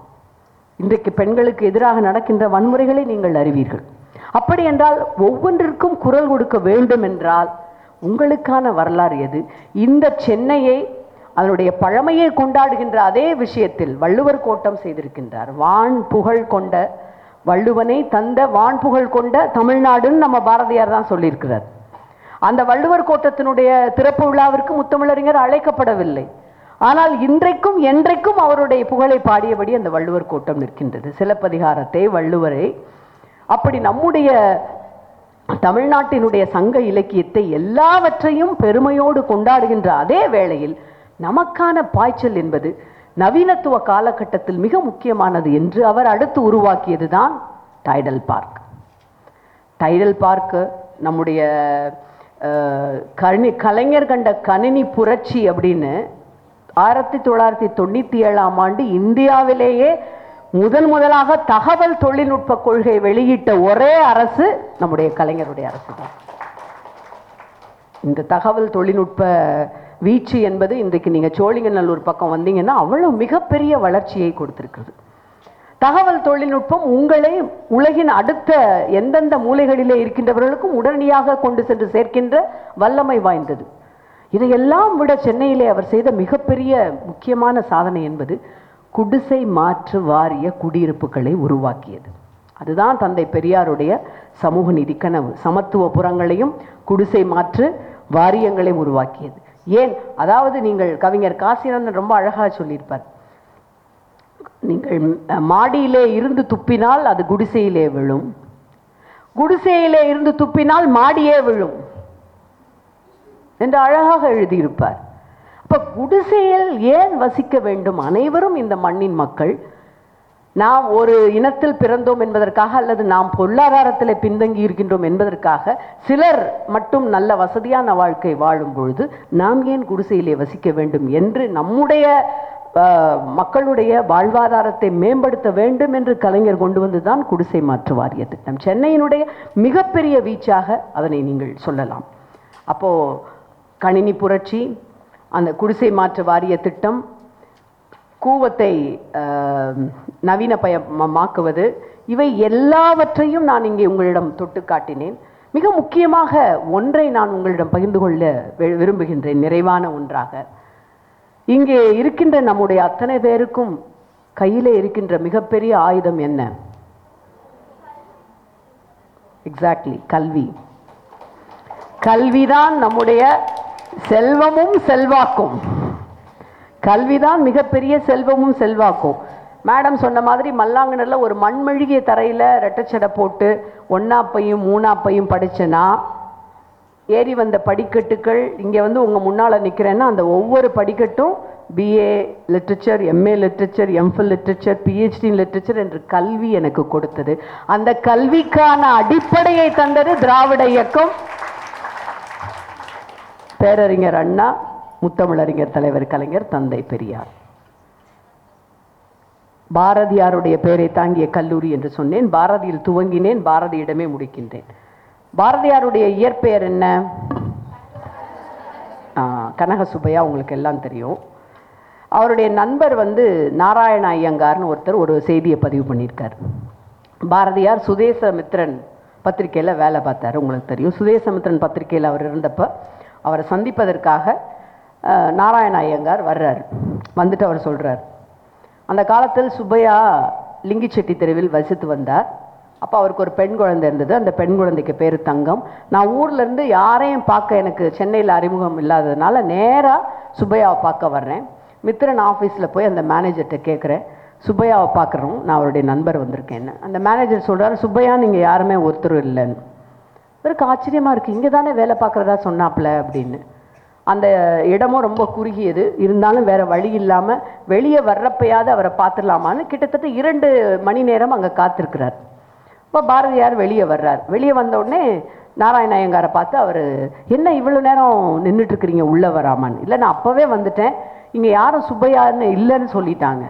இன்றைக்கு பெண்களுக்கு எதிராக நடக்கின்ற வன்முறைகளை நீங்கள் அறிவீர்கள். அப்படி என்றால் ஒவ்வொன்றிற்கும் குரல் கொடுக்க வேண்டும் என்றால் உங்களுக்கான வரலாறு எது? இந்த சென்னையை அதனுடைய பழமையை கொண்டாடுகின்ற அதே விஷயத்தில் வள்ளுவர் கோட்டம் செய்திருக்கின்றார். வான் புகழ் கொண்ட வள்ளுவனை தந்த வான் புகழ் கொண்ட தமிழ்நாடுன்னு நம்ம பாரதியார் தான் சொல்லியிருக்கிறார். அந்த வள்ளுவர் கோட்டத்தினுடைய திறப்பு விழாவிற்கு முத்தமிழறிஞர் அழைக்கப்படவில்லை. ஆனால் இன்றைக்கும் என்றைக்கும் அவருடைய புகழை பாடியபடி அந்த வள்ளுவர் கோட்டம் நிற்கின்றது. சிலப்பதிகாரத்தை, வள்ளுவரை, அப்படி நம்முடைய தமிழ்நாட்டினுடைய சங்க இலக்கியத்தை எல்லாவற்றையும் பெருமையோடு கொண்டாடுகின்ற அதே வேளையில் நமக்கான பாய்ச்சல் என்பது நவீனத்துவ காலகட்டத்தில் மிக முக்கியமானது என்று அவர் அடுத்து உருவாக்கியது தான் டைடல் பார்க். டைடல் பார்க் நம்முடைய கலைஞர் கண்ட கணினி புரட்சி அப்படின்னு 1997ஆம் ஆண்டு இந்தியாவிலேயே முதலாக தகவல் தொழில்நுட்ப கொள்கை வெளியிட்ட ஒரே அரசு நம்முடைய கலைஞருடைய அரசு தான். இந்த தகவல் தொழில்நுட்ப வீச்சு என்பது இன்றைக்கு நீங்கள் சோழிங்கநல்லூர் பக்கம் வந்தீங்கன்னா அவ்வளவு மிகப்பெரிய வளர்ச்சியை கொடுத்திருக்கிறது. தகவல் தொழில்நுட்பம் உங்களை உலகின் அடுத்த எந்தெந்த மூலைகளிலே இருக்கின்றவர்களுக்கும் உடனடியாக கொண்டு சென்று சேர்க்கின்ற வல்லமை வாய்ந்தது. இதையெல்லாம் விட சென்னையிலே அவர் செய்த மிகப்பெரிய முக்கியமான சாதனை என்பது குடிசை மாற்று வாரிய குடியிருப்புகளை உருவாக்கியது. அதுதான் தந்தை பெரியாருடைய சமூக நீதி கனவு. சமத்துவபுரங்களையும் குடிசை மாற்று வாரியங்களையும் உருவாக்கியது. ஏன்? அதாவது நீங்கள் கவிஞர் காசிநாதன் ரொம்ப அழகாக சொல்லியிருப்பார், நீங்கள் மாடியிலே இருந்து துப்பினால் அது குடிசையிலே விழும், குடிசையிலே இருந்து துப்பினால் மாடியே விழும் என்று அழகாக எழுதியிருப்பார். அப்ப குடிசையில் ஏன் வசிக்க வேண்டும்? அனைவரும் இந்த மண்ணின் மக்கள். நாம் ஒரு இனத்தில் பிறந்தோம் என்பதற்காக அல்லது நாம் பொருளாதாரத்தில் பின்தங்கி இருக்கின்றோம் என்பதற்காக சிலர் மட்டும் நல்ல வசதியான வாழ்க்கை வாழும் பொழுது நாம் ஏன் குடிசையிலே வசிக்க வேண்டும் என்று நம்முடைய மக்களுடைய வாழ்வாதாரத்தை மேம்படுத்த வேண்டும் என்று கலைஞர் கொண்டு வந்துதான் குடிசை மாற்று வாரிய திட்டம். சென்னையினுடைய மிகப்பெரிய வீச்சாக அதனை நீங்கள் சொல்லலாம். அப்போ கணினி புரட்சி, அந்த குடிசை மாற்று வாரிய திட்டம், கூவத்தை நவீனமயமாக்குவது, இவை எல்லாவற்றையும் நான் இங்கே உங்களிடம் தொட்டு காட்டினேன். மிக முக்கியமாக ஒன்றை நான் உங்களிடம் பகிர்ந்து கொள்ள விரும்புகின்றேன், நிறைவான ஒன்றாக. இங்கே இருக்கின்ற நம்முடைய அத்தனை பேருக்கும் கையிலே இருக்கின்ற மிகப்பெரிய ஆயுதம் என்ன? எக்ஸாக்ட்லி, கல்வி. கல்விதான் நம்முடைய செல்வமும் செல்வாக்கும். கல்விதான் மிகப்பெரிய செல்வமும் செல்வாக்கும். மேடம் சொன்ன மாதிரி மல்லாங்கனர்ல ஒரு மண்மெழுகிய தரையில் ரெட்டச்சடை போட்டு ஒன்னாப்பையும் மூணாப்பையும் படிச்சேன்னா ஏறி வந்த படிக்கட்டுகள் இங்கே வந்து உங்கள் முன்னால் நிற்கிறேன்னா அந்த ஒவ்வொரு படிக்கட்டும் BA literature, MA literature, MPhil literature, PhD literature என்று கல்வி எனக்கு கொடுத்தது. அந்த கல்விக்கான அடிப்படையை தந்தது திராவிட இயக்கம், பேரறிஞர் அண்ணா, முத்தமிழறிஞர் தலைவர் கலைஞர், தந்தை பெரியார். பாரதியாருடைய பெயரை தாங்கிய கல்லூரி என்று சொன்னேன். பாரதியில் துவங்கினேன், பாரதியிடமே முடிக்கின்றேன். பாரதியாருடைய இயற்பெயர் என்ன? கனக சுப்பையா, உங்களுக்கு எல்லாம் தெரியும். அவருடைய நண்பர் வந்து நாராயண ஐயங்கார்னு ஒருத்தர் ஒரு செய்தியை பதிவு பண்ணியிருக்கார். பாரதியார் சுதேசமித்திரன் பத்திரிகையில் வேலை பார்த்தார், உங்களுக்கு தெரியும். சுதேசமித்திரன் பத்திரிகையில் அவர் இருந்தப்போ அவரை சந்திப்பதற்காக நாராயண ஐயங்கார் வர்றார். வந்துட்டு அவர் சொல்கிறார், அந்த காலத்தில் சுப்பையா லிங்கிச்செட்டி தெருவில் வசித்து வந்தார். அப்போ அவருக்கு ஒரு பெண் குழந்தை இருந்தது. அந்த பெண் குழந்தைக்கு பேர் தங்கம். நான் ஊர்லேருந்து யாரையும் பார்க்க எனக்கு சென்னையில் அறிமுகம் இல்லாததுனால நேராக சுப்பையாவை பார்க்க வர்றேன். மித்திரன் ஆஃபீஸில் போய் அந்த மேனேஜர்கிட்ட கேட்குறேன், சுப்பையாவை பார்க்குறோம், நான் அவருடைய நண்பர் வந்திருக்கேன்னு. அந்த மேனேஜர் சொல்கிறார், சுப்பையா நீங்கள் யாருமே ஒருத்தரும் இல்லைன்னு. இவருக்கு ஆச்சரியமாக இருக்குது, இங்கே தானே வேலை பார்க்குறதா சொன்னாப்புல அப்படின்னு. அந்த இடமும் ரொம்ப குறுகியது, இருந்தாலும் வேற வழி இல்லாமல் வெளியே வர்றப்பயாவது அவரை பார்த்துடலாமான்னு கிட்டத்தட்ட 2 மணி நேரம் அங்கே காத்திருக்கிறார். இப்போ பாரதியார் வெளியே வர்றார். வெளியே வந்த உடனே நாராயண ஐயங்காரை பார்த்து அவர், என்ன இவ்வளோ நேரம் நின்றுட்டுருக்குறீங்க, உள்ளே வராமான்னு. இல்லை, நான் அப்போவே வந்துட்டேன், இங்கே யாரும் சுப்பையான்னு இல்லைன்னு சொல்லிட்டாங்க.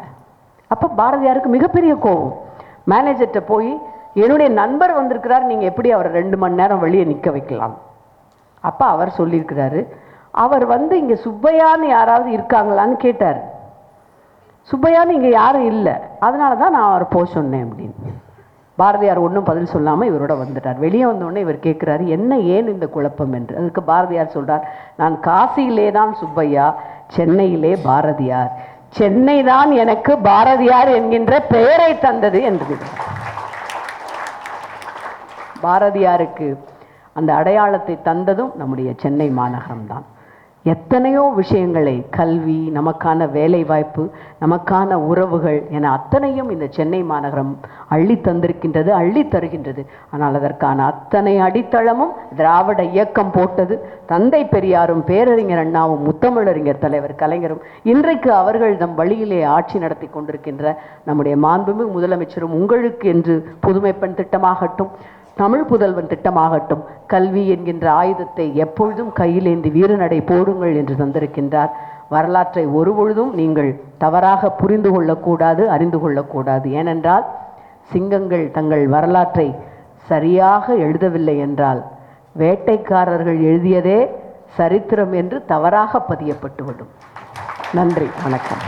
அப்போ பாரதியாருக்கு மிகப்பெரிய கோபம். மேனேஜர்கிட்ட போய், என்னுடைய நண்பர் வந்திருக்கிறார், நீங்கள் எப்படி அவரை 2 மணி நேரம் வெளியே நிற்க வைக்கலாம்? அப்போ அவர் சொல்லியிருக்கிறாரு, அவர் வந்து இங்கே சுப்பையான்னு யாராவது இருக்காங்களான்னு கேட்டார். சுப்பையான்னு இங்கே யாரும் இல்லை, அதனால தான் நான் அவரை போக சொன்னேன் அப்படின்னு. பாரதியார் ஒன்றும் பதில் சொல்லாமல் இவரோட வந்துட்டார். வெளியே வந்தோடனே இவர் கேட்குறாரு, என்ன ஏன் இந்த குழப்பம் என்று. அதுக்கு பாரதியார் சொல்றார், நான் காசியிலே தான் சுப்பையா, சென்னையிலே பாரதியார், சென்னை தான் எனக்கு பாரதியார் என்கின்ற பெயரை தந்தது என்று. பாரதியாருக்கு அந்த அடையாளத்தை தந்ததும் நம்முடைய சென்னை மாநகரம்தான். எத்தனையோ விஷயங்களை, கல்வி, நமக்கான வேலை வாய்ப்பு, நமக்கான உறவுகள் என அத்தனையும் இந்த சென்னை மாநகரம் அள்ளி தந்திருக்கின்றது, அள்ளி தருகின்றது. ஆனால் அதற்கான அத்தனை அடித்தளமும் திராவிட இயக்கம் போட்டது. தந்தை பெரியாரும் பேரறிஞர் அண்ணாவும் முத்தமிழறிஞர் தலைவர் கலைஞரும் இன்றைக்கு அவர்கள் நம் வழியிலே ஆட்சி நடத்தி கொண்டிருக்கின்ற நம்முடைய மாண்புமிகு முதலமைச்சரும் உங்களுக்கு என்று புதுமைப்பெண் திட்டமாகட்டும், தமிழ் புதல்வன் திட்டமாகட்டும், கல்வி என்கின்ற ஆயுதத்தை எப்பொழுதும் கையிலேந்தி வீரநடை போடுங்கள் என்று தந்திருக்கின்றார். வரலாற்றை ஒருபொழுதும் நீங்கள் தவறாக புரிந்து கொள்ளக்கூடாது, அறிந்து கொள்ளக்கூடாது. ஏனென்றால் சிங்கங்கள் தங்கள் வரலாற்றை சரியாக எழுதவில்லை என்றால் வேட்டைக்காரர்கள் எழுதியதே சரித்திரம் என்று தவறாக பதியப்பட்டுவிடும். நன்றி, வணக்கம்.